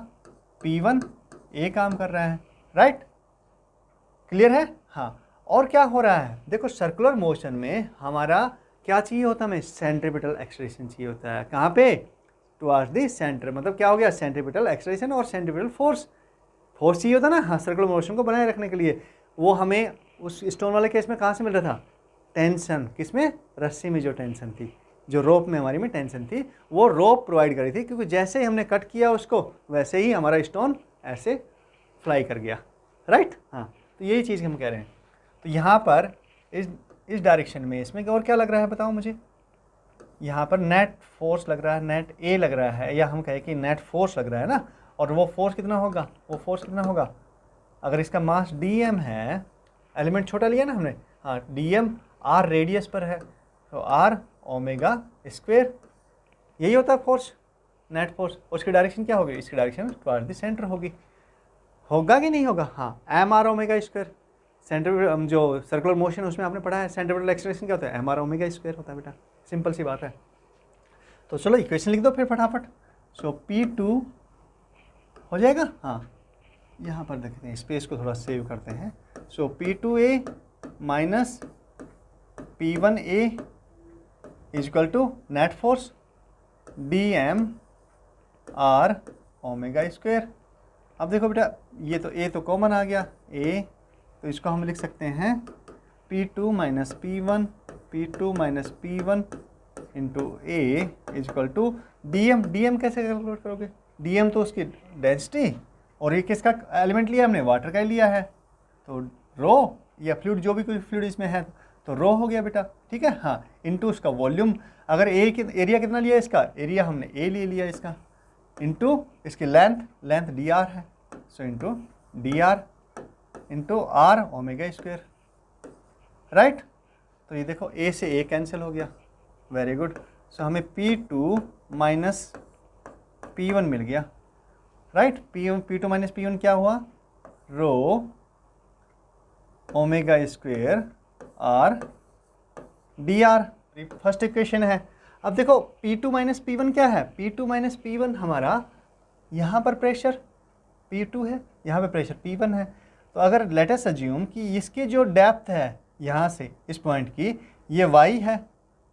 P1 A काम कर रहा है, राइट, क्लियर है, हाँ। और क्या हो रहा है, देखो सर्कुलर मोशन में हमारा क्या चाहिए होता है, हमें सेंट्रीपिटल एक्सलेरेशन चाहिए होता है, कहाँ पे, टुवर्ड्स द सेंटर, मतलब क्या हो गया, सेंट्रीपिटल एक्सलेरेशन और सेंट्रीपिटल फोर्स चाहिए होता ना, हाँ, सर्कुलर मोशन को बनाए रखने के लिए। वो हमें उस स्टोन वाले केस में कहाँ से मिल रहा था, टेंशन, किसमें, रस्सी में जो टेंशन थी, जो रोप में हमारी में टेंशन थी, वो रोप प्रोवाइड करी थी, क्योंकि जैसे ही हमने कट किया उसको वैसे ही हमारा स्टोन ऐसे फ्लाई कर गया, राइट, हाँ। तो यही चीज़ हम कह रहे हैं। तो यहाँ पर इस डायरेक्शन में इसमें और क्या लग रहा है बताओ मुझे, यहाँ पर नेट फोर्स लग रहा है, नेट ए लग रहा है, या हम कहें कि नेट फोर्स लग रहा है ना, और वो फोर्स कितना होगा, अगर इसका मास dm है, एलिमेंट छोटा लिया ना हमने, हाँ, dm r रेडियस पर है, तो r ओमेगा स्क्वायर, यही होता है फोर्स, नेट फोर्स। उसकी डायरेक्शन क्या होगी, इसकी डायरेक्शन टुवर्ड्स द सेंटर होगा कि नहीं होगा, हाँ, mr ओमेगा स्क्वायर, सेंटर जो सर्कुलर मोशन उसमें आपने पढ़ा है, सेंट्रीपिटल एक्सलेरेशन क्या होता है, mr ओमेगा स्क्वायर होता है बेटा, सिंपल सी बात है। तो चलो इक्वेशन लिख दो फिर फटाफट। सो P2 हो जाएगा, हाँ, यहाँ पर देखते हैं, स्पेस को थोड़ा सेव करते हैं। So P2A minus P1A is equal to net force dm r omega square. अब देखो बेटा, ये तो A तो कॉमन आ गया, A, तो इसको हम लिख सकते हैं P2 minus P1 P2 minus P1 into A is equal to DM। DM कैसे कैलकुलेट करोगे? DM तो उसकी डेंसिटी, और ये किसका एलिमेंट लिया हमने? वाटर का ही लिया है, तो रो या फ्लूइड, जो भी कोई फ्लूइड इसमें है तो रो हो गया बेटा, ठीक है। हाँ, इनटू उसका वॉल्यूम, अगर एरिया कितना लिया इसका? एरिया हमने ए ले लिया इसका, इनटू इसकी लेंथ dr है, सो into dr into r omega square, right. तो ये देखो a से a कैंसिल हो गया, वेरी गुड। सो हमें P2 माइनस P1 मिल गया, राइट। P2 माइनस P1 क्या हुआ? रो omega square r dr, first equation है। अब देखो P2 माइनस P1 क्या है? P2 माइनस P1 हमारा यहाँ पर प्रेशर P2 है, यहाँ पे प्रेशर P1 है। तो अगर लेट अस अज्यूम कि इसकी जो डेप्थ है यहाँ से इस पॉइंट की, ये y है,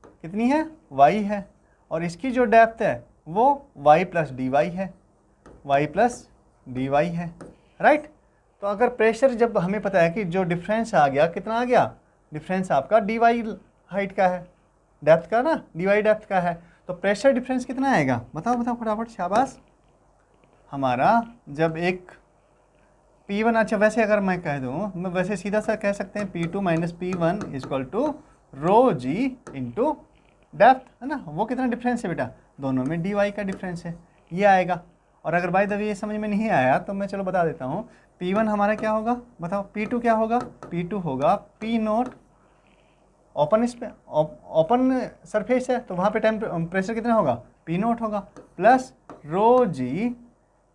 कितनी है? y है, और इसकी जो डेप्थ है वो y प्लस dy है, y प्लस dy है, राइट। तो अगर प्रेशर, जब हमें पता है कि जो डिफरेंस आ गया, कितना आ गया? डिफरेंस आपका dy हाइट का है, डेप्थ का ना, dy डेप्थ का है, तो प्रेशर डिफरेंस कितना आएगा? बताओ फटाफट, शाबाश। हमारा जब एक P1, अच्छा वैसे अगर मैं कह दूँ, मैं वैसे सीधा सा कह सकते हैं P2 minus P1 is equal to rho G into depth, है ना। वो कितना डिफरेंस है बेटा? दोनों में dy का डिफरेंस है, ये आएगा। और अगर बाय द वे ये समझ में नहीं आया तो मैं चलो बता देता हूँ। P1 हमारा क्या होगा बताओ? P2 क्या होगा? P2 होगा P नोट, ओपन सरफेस है तो वहाँ पे प्रेशर कितना होगा? P नोट होगा, प्लस रो जी,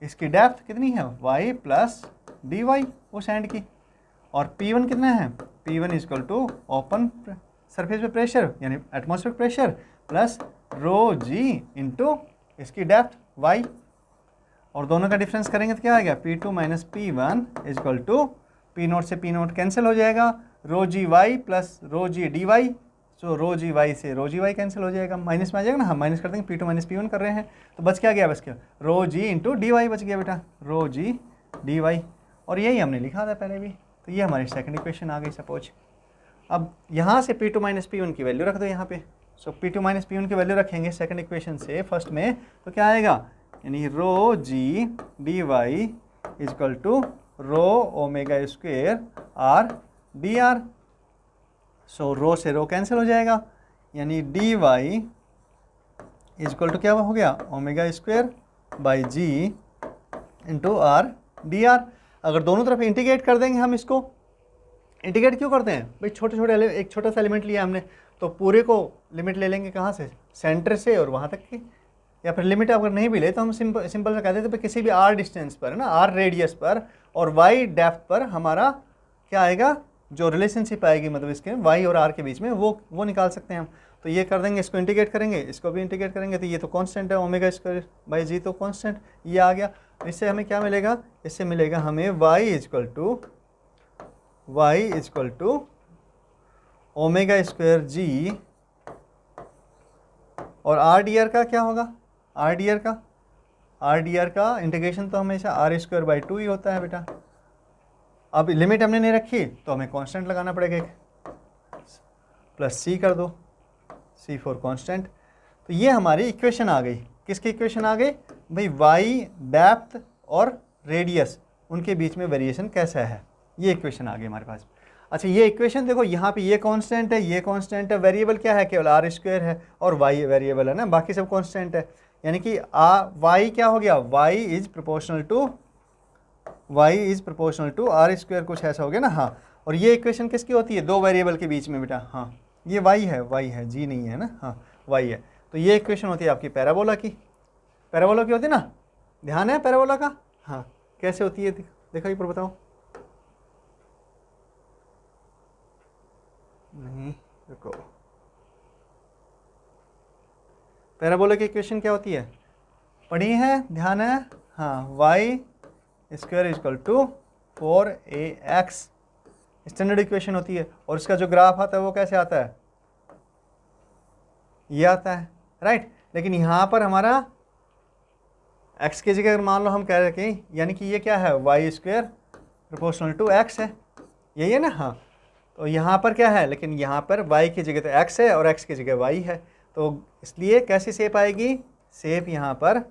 इसकी डेप्थ कितनी है? y प्लस dy उस एंड की, और P1 कितना है? P1 is equal to open surface पे प्रेशर यानी atmospheric pressure plus rho G into इसकी डेप्थ y, और दोनों का डिफरेंस करेंगे तो क्या आएगा? P2 minus P1 is equal to P nought से P नोट कैंसिल हो जाएगा, rho G y plus rho G dy, so rho G y से रो जी y कैंसिल हो जाएगा, माइनस में आ जाएगा ना, हम माइनस कर देंगे, P2 माइनस P1 कर रहे हैं तो बच क्या गया? बच क्या? रो जी इंटू डी वाई बच गया बेटा, रो जी डी वाई, और यही हमने लिखा था पहले भी। तो ये हमारी सेकंड इक्वेशन आ गई सपोज। अब यहाँ से P2 माइनस P1 की वैल्यू रख दो यहाँ पे, सो P2 माइनस P1 की वैल्यू रखेंगे सेकंड इक्वेशन से फर्स्ट में, तो क्या आएगा? यानी rho G D Y equal to rho omega square R D R, so rho से रो कैंसिल हो जाएगा, यानी डी वाई इजक्वल टू क्या हो गया? Omega square by G into R D R. अगर दोनों तरफ इंटीग्रेट कर देंगे हम इसको, इंटीग्रेट क्यों करते हैं भाई? छोटे छोटे एक छोटा सा एलिमेंट लिया हमने तो पूरे को लिमिट ले लेंगे कहाँ से? सेंटर से और वहाँ तक की, या फिर लिमिट अगर नहीं भी ले तो हम सिंपल से कहते थे किसी भी आर डिस्टेंस पर, है ना, आर रेडियस पर और वाई डेप्थ पर हमारा क्या आएगा? जो रिलेशनशिप आएगी मतलब इसके y और r के बीच में वो निकाल सकते हैं हम। तो ये कर देंगे, इसको इंटीग्रेट करेंगे, इसको भी इंटीग्रेट करेंगे, तो ये तो कांस्टेंट है, ओमेगा स्क्वायर बाई जी तो कांस्टेंट, ये आ गया। इससे हमें क्या मिलेगा? इससे मिलेगा हमें y equal to omega square G, और आर डी आर का क्या होगा? आर डी आर का इंटीग्रेशन तो हमेशा आर स्क्वायर बाई 2 ही होता है बेटा। अब लिमिट हमने नहीं रखी तो हमें कांस्टेंट लगाना पड़ेगा, एक प्लस सी कर दो, सी फॉर कांस्टेंट। तो ये हमारी इक्वेशन आ गई। किसकी इक्वेशन आ गई भाई? वाई डेप्थ और रेडियस उनके बीच में वेरिएशन कैसा है, ये इक्वेशन आ गई हमारे पास। अच्छा ये इक्वेशन देखो, यहाँ पे ये कांस्टेंट है, ये कांस्टेंट है, वेरिएबल क्या है? केवल आर स्क्वायर है और वाई वेरिएबल है ना, बाकी सब कांस्टेंट है। यानी कि वाई क्या हो गया? Y is proportional to R square, कुछ ऐसा हो गया ना। हाँ, और ये इक्वेशन किसकी होती है? दो वेरिएबल के बीच में बेटा। हाँ, ये y है, जी नहीं है ना। हाँ, y है, तो ये इक्वेशन होती है आपकी पैराबोला की। पैराबोला की होती है ना, ध्यान है पैराबोला का? हाँ, कैसे होती है देखो ये पर बताओ। नहीं रुको, पैराबोला की इक्वेशन क्या होती है? पढ़ी है, ध्यान है? हाँ, y square is equal to 4ax standard equation होती है, और इसका जो ग्राफ आता है वो कैसे आता है? ये आता है, राइट। लेकिन यहाँ पर हमारा x की जगह अगर मान लो हम कह रहे कि यानी कि ये क्या है? Y square proportional to x है, यही है ना। हाँ, तो यहाँ पर क्या है, लेकिन यहाँ पर y की जगह तो x है और x की जगह y है, तो इसलिए कैसी शेप आएगी, शेप यहाँ पर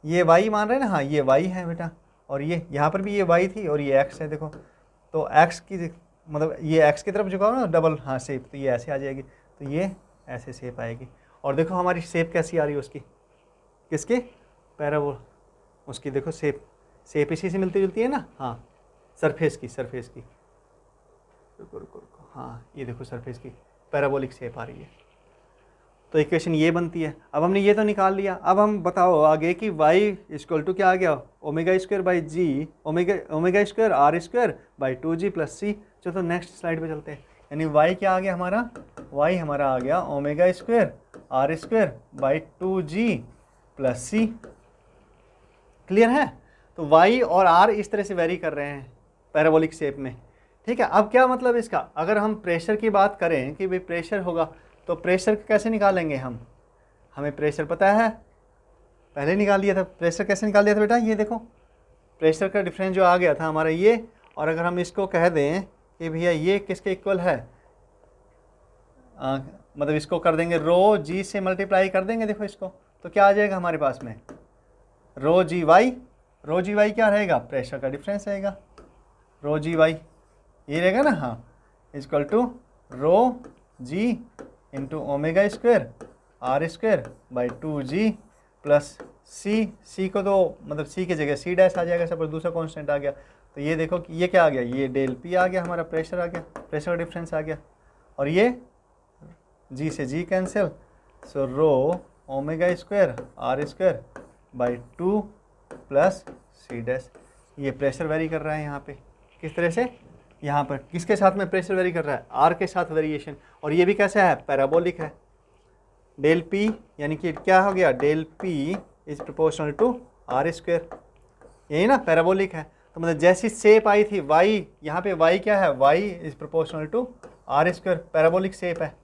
ये y मान रहे हैं ना, हाँ ये y है बेटा, और ये यहाँ पर भी ये y थी और ये x है, देखो तो x की मतलब ये x की तरफ झुकाओ ना डबल, हाँ शेप, तो ये ऐसे आ जाएगी, तो ये ऐसे शेप आएगी। और देखो हमारी शेप कैसी आ रही है उसकी, किसकी, पैराबोल, उसकी देखो शेप इसी से मिलती जुलती है ना, हाँ सरफेस की रुको रुको रुको, हाँ ये देखो सरफेस की पैराबोलिक शेप आ रही है। तो इक्वेशन ये बनती है। अब हमने ये तो निकाल लिया, अब हम बताओ आगे कि y इक्वल टू क्या आ गया, omega square by G, omega square R square by 2g plus C. चलो तो नेक्स्ट स्लाइड पे चलते हैं, यानी y क्या आ गया हमारा, y हमारा आ गया omega square R square by 2g plus C. Clear है। तो y और r इस तरह से वेरी कर रहे हैं पैराबोलिक शेप में, ठीक है। अब क्या मतलब इसका, अगर हम प्रेशर की बात करें कि भाई प्रेशर होगा, तो प्रेशर कैसे निकालेंगे हम, हमें प्रेशर पता है, पहले निकाल लिया था। प्रेशर कैसे निकाल लिया था बेटा, ये देखो प्रेशर का डिफरेंस जो आ गया था हमारा ये, और अगर हम इसको कह दें कि भैया ये किसके इक्वल है, मतलब इसको कर देंगे रो जी से मल्टीप्लाई कर देंगे, देखो इसको, तो क्या आ जाएगा हमारे पास में, रो जी वाई क्या रहेगा, प्रेशर का डिफरेंस रहेगा, रो जी वाई ये रहेगा ना, हाँ equal to rho G into omega square R square by 2g plus C को तो मतलब सी की जगह सी डैश आ जाएगा, सब दूसरा कांस्टेंट आ गया। तो ये देखो कि ये क्या आ गया, ये डेल पी आ गया, हमारा प्रेशर आ गया, प्रेशर का डिफरेंस आ गया, और ये जी से G cancel, so rho omega square R square by 2 plus C dash. ये प्रेशर वेरी कर रहा है यहाँ पे, किस तरह से, यहाँ पर किसके साथ में प्रेशर वेरी कर रहा है, आर के साथ वेरिएशन, और ये भी कैसा है, पैराबोलिक है। डेल पी यानी कि क्या हो गया, del P is proportional to R square, यही ना पैराबोलिक है। तो मतलब जैसी शेप आई थी वाई, यहाँ पे वाई क्या है, Y is proportional to R square, parabolic shape है।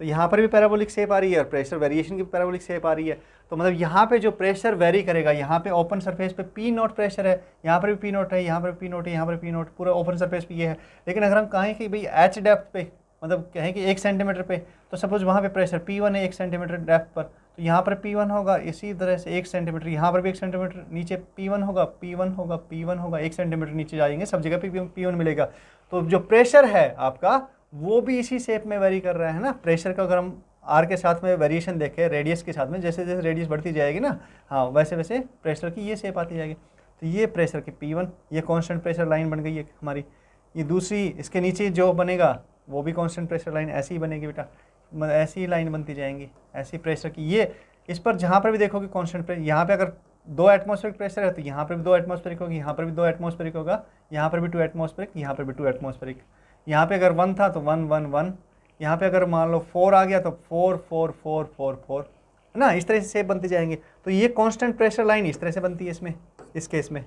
तो यहाँ पर भी पैराबोलिक शेप आ रही है और प्रेशर वेरिएशन की पैराबोलिक शेप आ रही है। तो मतलब यहाँ पे जो प्रेशर वेरी करेगा, यहाँ पे ओपन सरफेस पे पी नोट प्रेशर है, यहाँ पर भी पी नोट है, यहाँ पर पी नोट है, यहाँ पर पी नोट, पूरा ओपन सरफेस पे ये है। लेकिन अगर हम कहें कि भाई एच डेप्थ पे, मतलब कहें कि 1 सेंटीमीटर पे, तो सपोज वहाँ पे प्रेशर P1 है 1 सेंटीमीटर डेप्थ पर, तो यहाँ पर P1 होगा, इसी तरह से 1 सेंटीमीटर, यहाँ पर भी 1 सेंटीमीटर नीचे P1 होगा, P1 होगा, P1 होगा, 1 सेंटीमीटर नीचे जाएंगे, सब जगह P1 मिलेगा। तो जो प्रेशर है आपका वो भी इसी शेप में वेरी कर रहा है ना। प्रेशर का अगर हम आर के साथ में वेरिएशन देखें, रेडियस के साथ में, जैसे जैसे रेडियस बढ़ती जाएगी ना, हाँ वैसे वैसे प्रेशर की ये शेप आती जाएगी। तो ये प्रेशर की P1, ये कांस्टेंट प्रेशर लाइन बन गई है हमारी। ये दूसरी इसके नीचे जो बनेगा वो भी कांस्टेंट प्रेशर लाइन ऐसी ही बनेगी बेटा, ऐसी ही लाइन बनती जाएंगी, ऐसी प्रेशर की। ये इस पर जहाँ पर भी देखोगे कांस्टेंट प्रेशर, यहाँ पे अगर 2 एटमॉस्फेरिक प्रेशर है तो यहाँ पर भी 2 एटमॉस्फेरिक होगी, यहाँ पर भी 2 एटमॉस्फेरिक होगा, यहाँ पर भी 2 एटमॉस्फेरिक, यहाँ पर भी 2 एटमॉस्फेरिक। यहाँ पे अगर 1 था तो 1 1 1, यहाँ पे अगर मान लो 4 आ गया तो 4 4 4 4 4, है ना। इस तरह से शेप बनती जाएंगे। तो ये कांस्टेंट प्रेशर लाइन इस तरह से बनती है इसमें, इस केस में।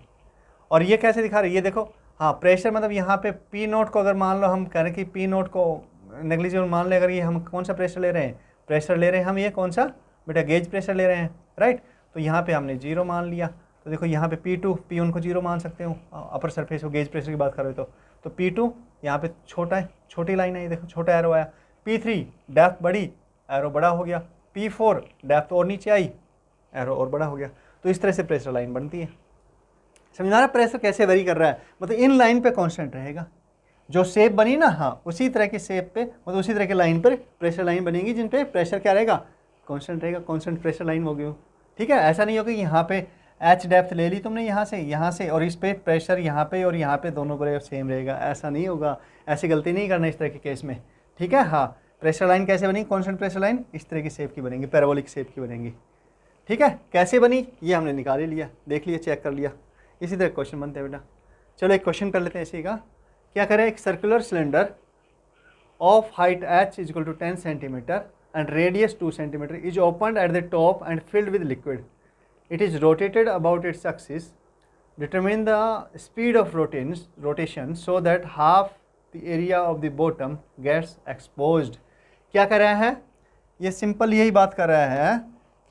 और ये कैसे दिखा रही है, ये देखो, हाँ प्रेशर मतलब यहाँ पे पी नोट को अगर मान लो हम कह रहे हैं कि पी नोट को नेग्लिजिबल मान ले, अगर ये हम कौन सा प्रेशर ले रहे हैं, प्रेशर ले रहे हैं हम ये कौन सा बेटा, गेज प्रेशर ले रहे हैं, राइट। तो यहाँ पे हमने 0 मान लिया, तो देखो यहाँ पे P2 P1 को 0 मान सकते हो, अपर सरफेस हो, गेज प्रेशर की बात कर रहे हो तो P2 यहाँ पे छोटा है, छोटी लाइन है, ये देखो छोटा एरो आया। P3 डेप्थ बड़ी, एरो बड़ा हो गया। P4 डेप्थ और नीचे आई, एरो और बड़ा हो गया। तो इस तरह से प्रेशर लाइन बनती है। समझ आ रहा है प्रेशर कैसे वेरी कर रहा है, मतलब इन लाइन पे कांस्टेंट रहेगा, जो शेप बनी ना, हाँ उसी तरह की शेप पे, मतलब उसी तरह के लाइन पर प्रेशर लाइन बनेगी जिन पे प्रेशर क्या रहेगा, कांस्टेंट रहेगा, कांस्टेंट प्रेशर लाइन होगी, ठीक है। ऐसा नहीं होगा कि यहाँ पे एच डेप्थ ले ली तुमने यहाँ से और इस पे प्रेशर यहाँ पे और यहाँ पे दोनों पर सेम रहेगा, ऐसा नहीं होगा, ऐसी गलती नहीं करना इस तरह के केस में, ठीक है। हाँ प्रेशर लाइन कैसे बनेगी, कांस्टेंट प्रेशर लाइन इस तरह की शेप की बनेगी, पैराबोलिक शेप की बनेगी, ठीक है। कैसे बनी ये हमने निकाल ही लिया, देख लिया, चेक कर लिया। इसी तरह क्वेश्चन बनते हैं बेटा। चलो एक क्वेश्चन कर लेते हैं इसी का। क्या करें, एक circular cylinder of height h is equal to 10 centimetre and radius 2 centimetre is opened at the top and filled with liquid. It is rotated about its axis. Determine the speed of rotation so that half the area of the bottom gets exposed. क्या कर रहा है, ये simple यही बात कर रहा है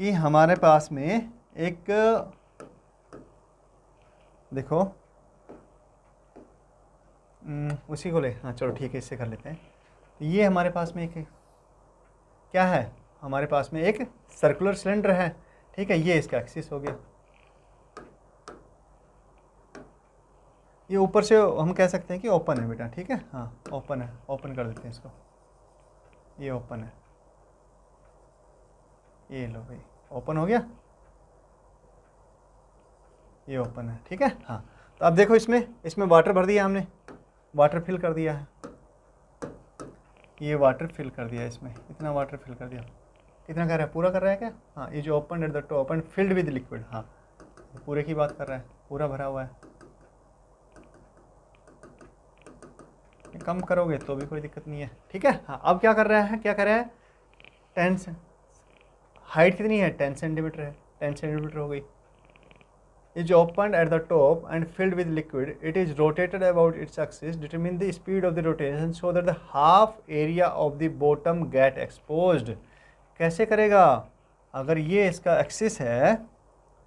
कि हमारे पास में एक, देखो उसी को ले, हाँ चलो ठीक है इससे कर लेते हैं। तो ये हमारे पास में एक क्या है, हमारे पास में एक सर्कुलर सिलेंडर है, ठीक है। ये इसका एक्सिस हो गया। ये ऊपर से हम कह सकते हैं कि ओपन है बेटा, ठीक है, हाँ ओपन है, ओपन कर देते हैं इसको, ये ओपन है, ये लो भाई ओपन हो गया, ये ओपन है, ठीक है, हाँ। तो अब देखो इसमें वाटर भर दिया हमने, वाटर फिल कर दिया है, ये वाटर फिल कर दिया, इसमें इतना वाटर फिल कर दिया। कितना कर रहा है, पूरा कर रहा है क्या, हाँ। ये जो open at the top and filled with liquid, हाँ पूरे की बात कर रहा है, पूरा भरा हुआ है। कम करोगे तो भी कोई दिक्कत नहीं है, ठीक है, हाँ। अब क्या कर रहा है, क्या कर रहा है, 10 हाइट कितनी है, 10 सेंटीमीटर है, 10 सेंटीमीटर हो गई। is opened at the top and filled with liquid. It is rotated about its axis. Determine the speed of the rotation so that the half area of the bottom get exposed. कैसे करेगा, अगर ये इसका axis है,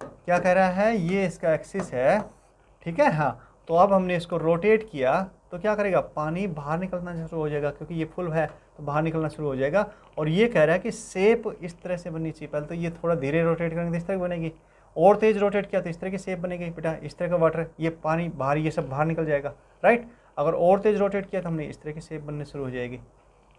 क्या कह रहा है, ये इसका एक्सिस है, ठीक है, हाँ। तो अब हमने इसको रोटेट किया तो क्या करेगा, पानी बाहर निकलना शुरू हो जाएगा, क्योंकि ये फुल है तो बाहर निकलना शुरू हो जाएगा। और ये कह रहा है कि शेप इस तरह से बननी चाहिए। पहले तो ये थोड़ा धीरे रोटेट करेंगे तो इस तरह की बनेगी, और तेज रोटेट किया तो इस तरह की शेप बनेगी बेटा, इस तरह का वाटर, ये पानी बाहर, ये सब बाहर निकल जाएगा, राइट। अगर और तेज रोटेट किया तो हमने इस तरह की शेप बनने शुरू हो जाएगी,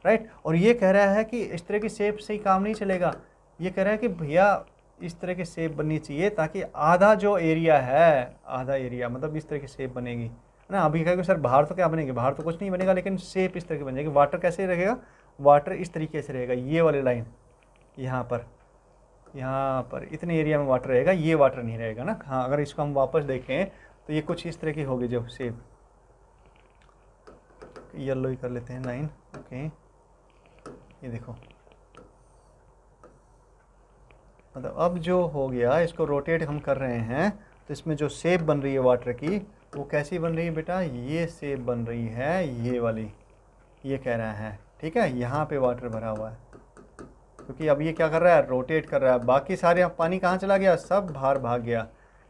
राइट। और ये कह रहा है कि इस तरह की शेप से ही काम नहीं चलेगा, ये कह रहा है कि भैया इस तरह की शेप बननी चाहिए ताकि आधा जो एरिया है, आधा एरिया मतलब इस तरह की शेप बनेगी ना। अभी कहेंगे सर बाहर तो क्या बनेगी, बाहर तो कुछ नहीं बनेगा, लेकिन शेप इस तरह की बन जाएगी। वाटर कैसे रहेगा, वाटर इस तरीके से रहेगा, ये वाली लाइन यहाँ पर इतने एरिया में वाटर रहेगा, ये वाटर नहीं रहेगा ना, हाँ। अगर इसको हम वापस देखें तो ये कुछ इस तरह की होगी जो शेप, येलो ही कर लेते हैं लाइन, ओके। ये देखो, मतलब अब जो हो गया, इसको रोटेट हम कर रहे हैं तो इसमें जो शेप बन रही है वाटर की, वो कैसी बन रही है बेटा, ये शेप बन रही है, ये वाली, ये कह रहा है, ठीक है। यहाँ पे वाटर भरा हुआ है, क्योंकि अब ये क्या कर रहा है, रोटेट कर रहा है। बाकी सारे पानी कहाँ चला गया, सब बाहर भाग गया,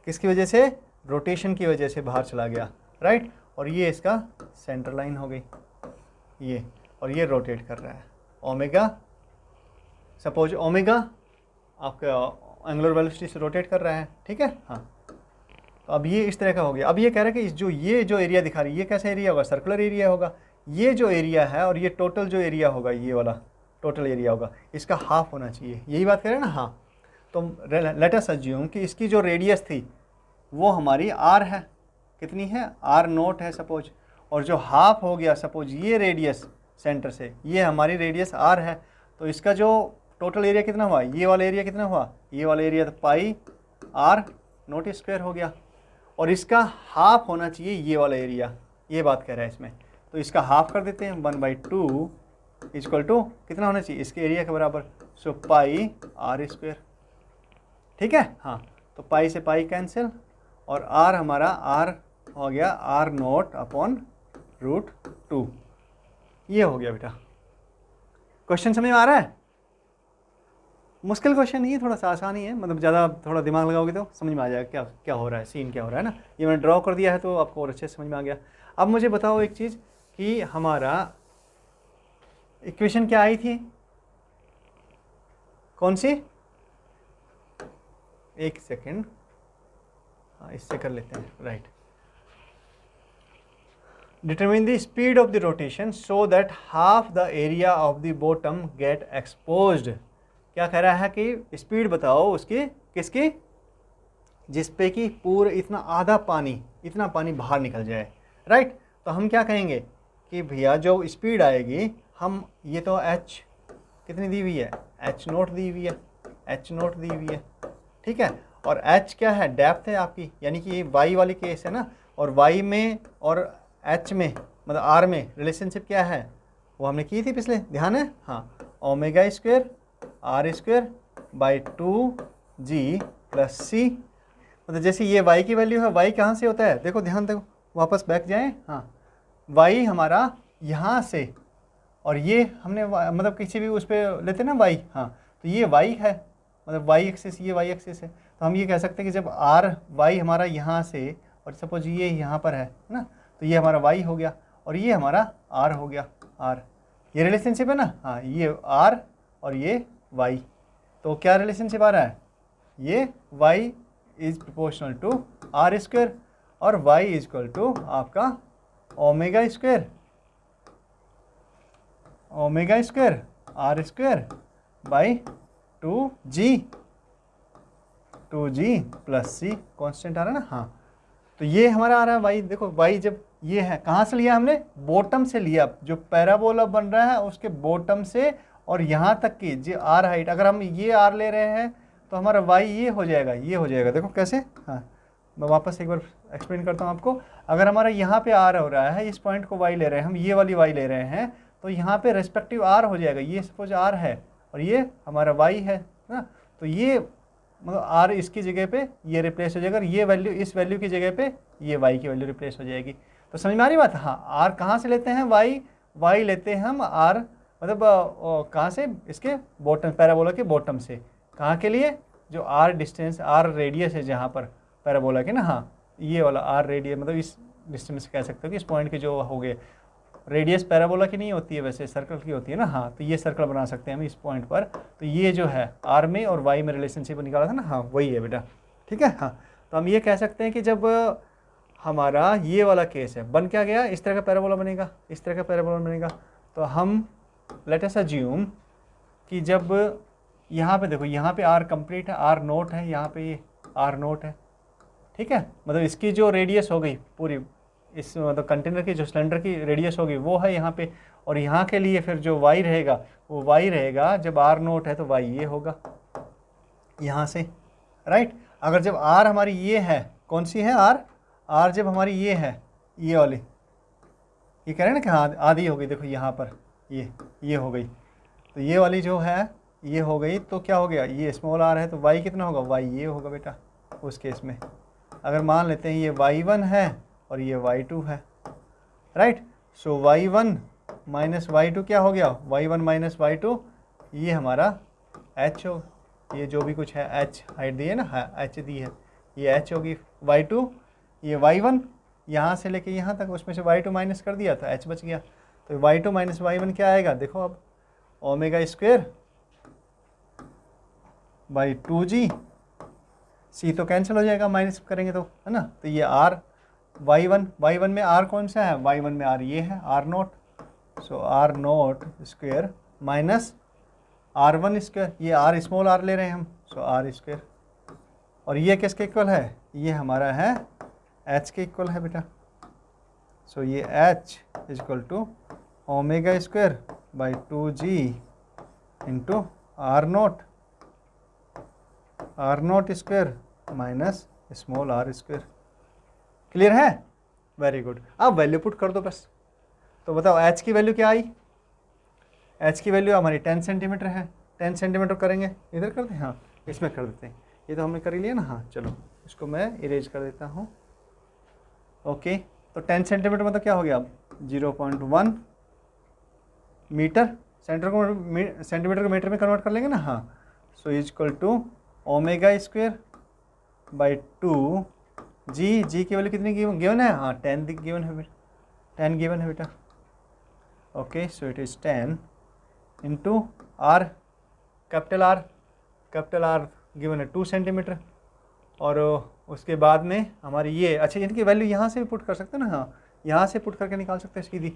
किसकी वजह से, रोटेशन की वजह से बाहर चला गया, राइट। और ये इसका सेंटर लाइन हो गई ये, और ये रोटेट कर रहा है ओमेगा, सपोज ओमेगा आपका एंगुलर वेलोसिटी से रोटेट कर रहा है, ठीक है, हाँ। तो अब ये इस तरह का हो गया। अब ये कह रहा है कि ये जो एरिया दिखा रही है, ये कैसा एरिया होगा, सर्कुलर एरिया होगा। ये जो एरिया है और ये टोटल जो एरिया होगा, ये वाला टोटल एरिया होगा, इसका हाफ होना चाहिए, यही बात करें ना, हाँ। तो लेट अस अज्यूम कि इसकी जो रेडियस थी वो हमारी आर है, कितनी है, आर नोट है सपोज, और जो हाफ हो गया सपोज ये रेडियस सेंटर से, ये हमारी रेडियस आर है, तो इसका जो टोटल एरिया कितना हुआ, ये वाला एरिया कितना हुआ, ये वाला एरिया तो पाई आर नोट स्क्वायर हो गया, और इसका हाफ होना चाहिए ये वाला एरिया, ये बात कह रहा है इसमें। तो इसका हाफ कर देते हैं, 1/2 इक्वल टू कितना होना चाहिए, इसके एरिया के बराबर, सो पाई आर स्क्वायर, ठीक है, हाँ। तो पाई से पाई कैंसिल, और आर हमारा आर हो गया आर नोट अपॉन √2, ये हो गया बेटा। क्वेश्चन समझ में आ रहा है, मुश्किल क्वेश्चन नहीं है, थोड़ा सा आसान ही है, मतलब ज़्यादा थोड़ा दिमाग लगाओगे तो समझ में आ जाएगा क्या क्या हो रहा है, सीन क्या हो रहा है ना। ये मैंने ड्रॉ कर दिया है तो आपको और अच्छे से समझ में आ गया। अब मुझे बताओ एक चीज़ कि हमारा इक्वेशन क्या आई थी, कौन सी, एक सेकेंड, हाँ इससे कर लेते हैं, right. Determine the speed of the rotation so that half the area of the bottom get exposed. क्या कह रहा है कि स्पीड बताओ उसकी, किसकी, जिसपे कि पूरा इतना आधा पानी, इतना पानी बाहर निकल जाए, राइट। तो हम क्या कहेंगे कि भैया जो स्पीड आएगी, हम ये तो h कितनी दी हुई है, h नोट दी हुई है, h नोट दी हुई है, ठीक है। और h क्या है, डेप्थ है आपकी, यानी कि ये y वाली केस है ना, और y में और h में मतलब r में रिलेशनशिप क्या है, वो हमने की थी पिछले, ध्यान है, हाँ। Omega square R square by 2g plus C, मतलब जैसे ये y की वैल्यू है, y कहाँ से होता है, देखो ध्यान दो, वापस बैक जाएं, हाँ। y हमारा यहाँ से, और ये हमने मतलब किसी भी उस पर लेते ना y, हाँ। तो ये y है, मतलब y एक्सिस, ये y एक्सिस है। तो हम ये कह सकते हैं कि जब y हमारा यहाँ से, और सपोज ये यहाँ पर है ना, तो ये हमारा y हो गया, और ये हमारा r हो गया, r, ये रिलेशनशिप है ना, हाँ, ये आर और ये वाई, तो क्या रिलेशनशिप आ रहा है, ये y is proportional to R square और y इज इक्वल टू आपका omega square R square by 2g plus C constant आ रहा है ना, हाँ। तो ये हमारा आ रहा है y, देखो y जब ये है, कहाँ से लिया हमने, बॉटम से लिया, जो पैराबोला बन रहा है उसके बॉटम से और यहाँ तक की जो आर हाइट, अगर हम ये आर ले रहे हैं तो हमारा y ये हो जाएगा, देखो कैसे, हाँ मैं वापस एक बार एक्सप्लेन करता हूँ आपको। अगर हमारा यहाँ पे आर हो रहा है, इस पॉइंट को y ले रहे हैं हम, ये वाली y ले रहे हैं, तो यहाँ पे रेस्पेक्टिव r हो जाएगा, ये सपोज r है और ये हमारा y है ना, तो ये मतलब r इसकी जगह पे ये रिप्लेस हो जाएगा और ये वैल्यू इस वैल्यू की जगह पे ये y की वैल्यू रिप्लेस हो जाएगी। तो समझ में आ रही बात, हाँ। r कहाँ से लेते हैं, y लेते हैं हम r, मतलब कहाँ से, इसके बॉटम, पैराबोला के बॉटम से, कहाँ के लिए, जो r डिस्टेंस, r रेडियस है जहाँ पर पैराबोला के ना, हाँ ये वाला r रेडियस, मतलब इस डिस्टेंस से कह सकते हो कि इस पॉइंट के जो हो गए, रेडियस पैराबोला की नहीं होती है वैसे, सर्कल की होती है ना, हाँ। तो ये सर्कल बना सकते हैं हम इस पॉइंट पर, तो ये जो है r में और y में रिलेशनशिप निकाला था ना, हाँ वही है बेटा, ठीक है, हाँ। तो हम ये कह सकते हैं कि जब हमारा ये वाला केस है, बन क्या गया, इस तरह का पैराबोला बनेगा, इस तरह का पैराबोला बनेगा, तो हम लेट अस अज्यूम कि जब यहाँ पे देखो, यहाँ पे r कंप्लीट है, r नोट है, यहाँ पे ये r नोट है, ठीक है, मतलब इसकी जो रेडियस हो गई पूरी, इस मतलब कंटेनर की जो सिलेंडर की रेडियस होगी वो है यहाँ पे, और यहाँ के लिए फिर जो y रहेगा वो y रहेगा, जब r नोट है तो y ये होगा यहाँ से, राइट। अगर जब r हमारी ये है, कौन सी है r जब हमारी ये है, ये वाली, ये कह रहे हैं ना कि हाँ आधी हो गई, देखो यहाँ पर ये हो गई, तो ये वाली जो है ये हो गई, तो क्या हो गया, ये स्मॉल r है तो y कितना होगा, y ये होगा बेटा उस केस में। अगर मान लेते हैं ये y1 है और ये y2 है, राइट, सो y1 माइनस y2 क्या हो गया, y1 माइनस y2, ये हमारा h हो, ये जो भी कुछ है h हाइट दी है ना, h दी है, ये h होगी, y2 ये y1 यहाँ से लेके यहाँ तक, उसमें से y2 माइनस कर दिया तो h बच गया, तो y2 माइनस y1 क्या आएगा, देखो अब omega square by 2g, c तो कैंसिल हो जाएगा माइनस करेंगे तो, है ना, तो ये r y1 में r कौन सा है, y1 में r ये है r नोट, सो r nought square minus r1 square, ये r स्मॉल r ले रहे हैं हम, सो r स्क्वायर, और ये किसके इक्वल है, ये हमारा है h के इक्वल है बेटा, सो ये h is equal to omega square by 2g into r nought square minus small r square. Clear है, वेरी गुड। अब वैल्यू पुट कर दो बस, तो बताओ h की वैल्यू क्या आई, h की वैल्यू हमारी 10 सेंटीमीटर है, 10 सेंटीमीटर करेंगे, इधर कर दें, हाँ इसमें कर देते हैं, ये तो हमने कर ही लिया ना, हाँ चलो इसको मैं इरेज कर देता हूँ, ओके। तो 10 सेंटीमीटर मतलब क्या हो गया, 0.1 मीटर, सेंटीमीटर को मीटर में कन्वर्ट कर लेंगे ना, हाँ, so is equal to omega square by 2 G की वैल्यू कितनी गिवन है, हाँ 10 गिवन है बेटा, 10 गिवन है बेटा, okay, so it is 10 into R, capital R given है 2 सेंटीमीटर, और उसके बाद में हमारी ये, अच्छा इनकी वैल्यू यहाँ से भी पुट कर सकते हैं ना, हाँ यहाँ से पुट करके निकाल सकते हैं सीधी,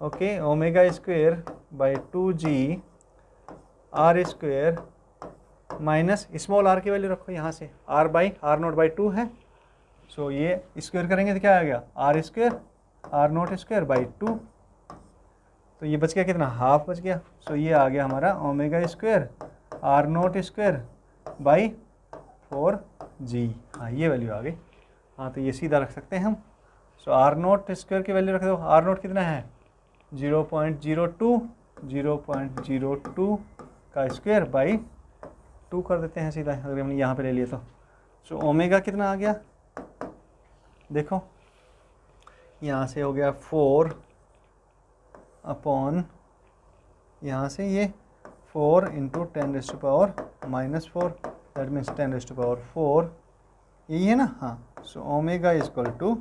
okay, omega square by 2g R square minus small r की वैल्यू रखो यहाँ से, r by r naught by 2 है, सो ये स्क्वायर करेंगे तो क्या आ गया, r square r nought square by 2, तो ये बच गया कितना, हाफ बच गया, सो ये आ गया हमारा omega square r nought square by 4g, हाँ ये वैल्यू आ गई, हाँ तो ये सीधा रख सकते हैं हम, सो r नोट स्क्वायर की वैल्यू रख दो, r नोट कितना है 0.02 का स्क्वायर बाई 2 कर देते हैं सीधा, अगर हमने यहाँ पे ले लिया तो, सो ओमेगा कितना आ गया, देखो यहाँ से हो गया 4 अपॉन, यहाँ से ये 4 इंटू 10⁻⁻⁴, दैट मीन्स 10⁻⁴, यही है ना, हाँ, so omega is equal to,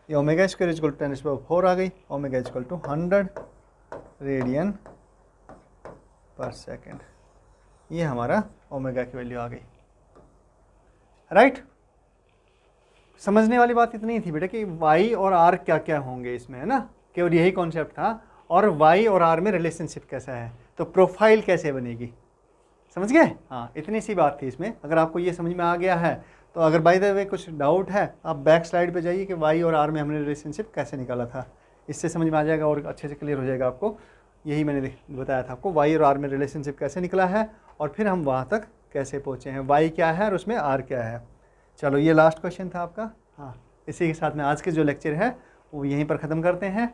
ये omega square is equal to 10⁻⁴ आ गई, omega is equal to 100, radian per second, ये हमारा ओमेगा की वैल्यू आ गई। राइट, समझने वाली बात इतनी ही थी बेटा कि y और r क्या क्या होंगे इसमें, है ना, केवल यही कॉन्सेप्ट था। और y और r में रिलेशनशिप कैसा है, तो प्रोफाइल कैसे बनेगी, समझ गए। हाँ, इतनी सी बात थी इसमें। अगर आपको ये समझ में आ गया है तो अगर बाय द वे कुछ डाउट है आप बैक स्लाइड पे जाइए कि y और r में हमने रिलेशनशिप कैसे निकाला था, इससे समझ में आ जाएगा और अच्छे से क्लियर हो जाएगा आपको। यही मैंने बताया था आपको, y और r में रिलेशनशिप कैसे निकला है और फिर हम वहाँ तक कैसे पहुँचे हैं, y क्या है और उसमें r क्या है। चलो, ये लास्ट क्वेश्चन था आपका। हाँ, इसी के साथ में आज के जो लेक्चर है वो यहीं पर ख़त्म करते हैं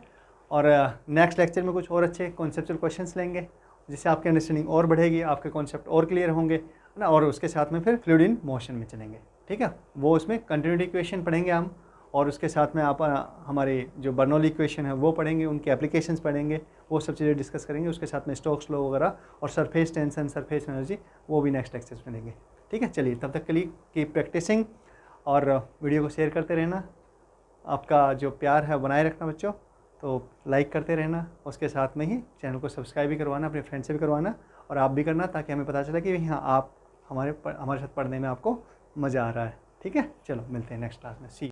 और नेक्स्ट लेक्चर में कुछ और अच्छे कॉन्सेप्चुअल क्वेश्चंस लेंगे, जिससे आपकी अंडरस्टैंडिंग और बढ़ेगी, आपके कॉन्सेप्ट और क्लियर होंगे, है ना। और उसके साथ में फिर फ्लूइड इन मोशन में चलेंगे, ठीक है। वो उसमें कंटिन्यूटी इक्वेशन पढ़ेंगे हम, और उसके साथ में आप हमारे जो बर्नौली इक्वेशन है वो पढ़ेंगे, उनके एप्लीकेशंस पढ़ेंगे, वो सब चीज़ें डिस्कस करेंगे। उसके साथ में स्टोक्स लॉ वगैरह और सरफेस टेंशन, सरफेस एनर्जी, वो भी नेक्स्ट लेक्चर्स में लेंगे, ठीक है। चलिए, तब तक के लिए कीप प्रैक्टिसिंग और वीडियो को शेयर करते रहना। आपका जो प्यार है बनाए रखना बच्चों, तो लाइक करते रहना, उसके साथ में ही चैनल को सब्सक्राइब भी करवाना, अपने फ्रेंड से भी करवाना, और आप भी करना, ताकि हमें पता चले कि हाँ, आप हमारे साथ पढ़ने में आपको मज़ा आ रहा है, ठीक है। चलो, मिलते हैं नेक्स्ट क्लास में। सी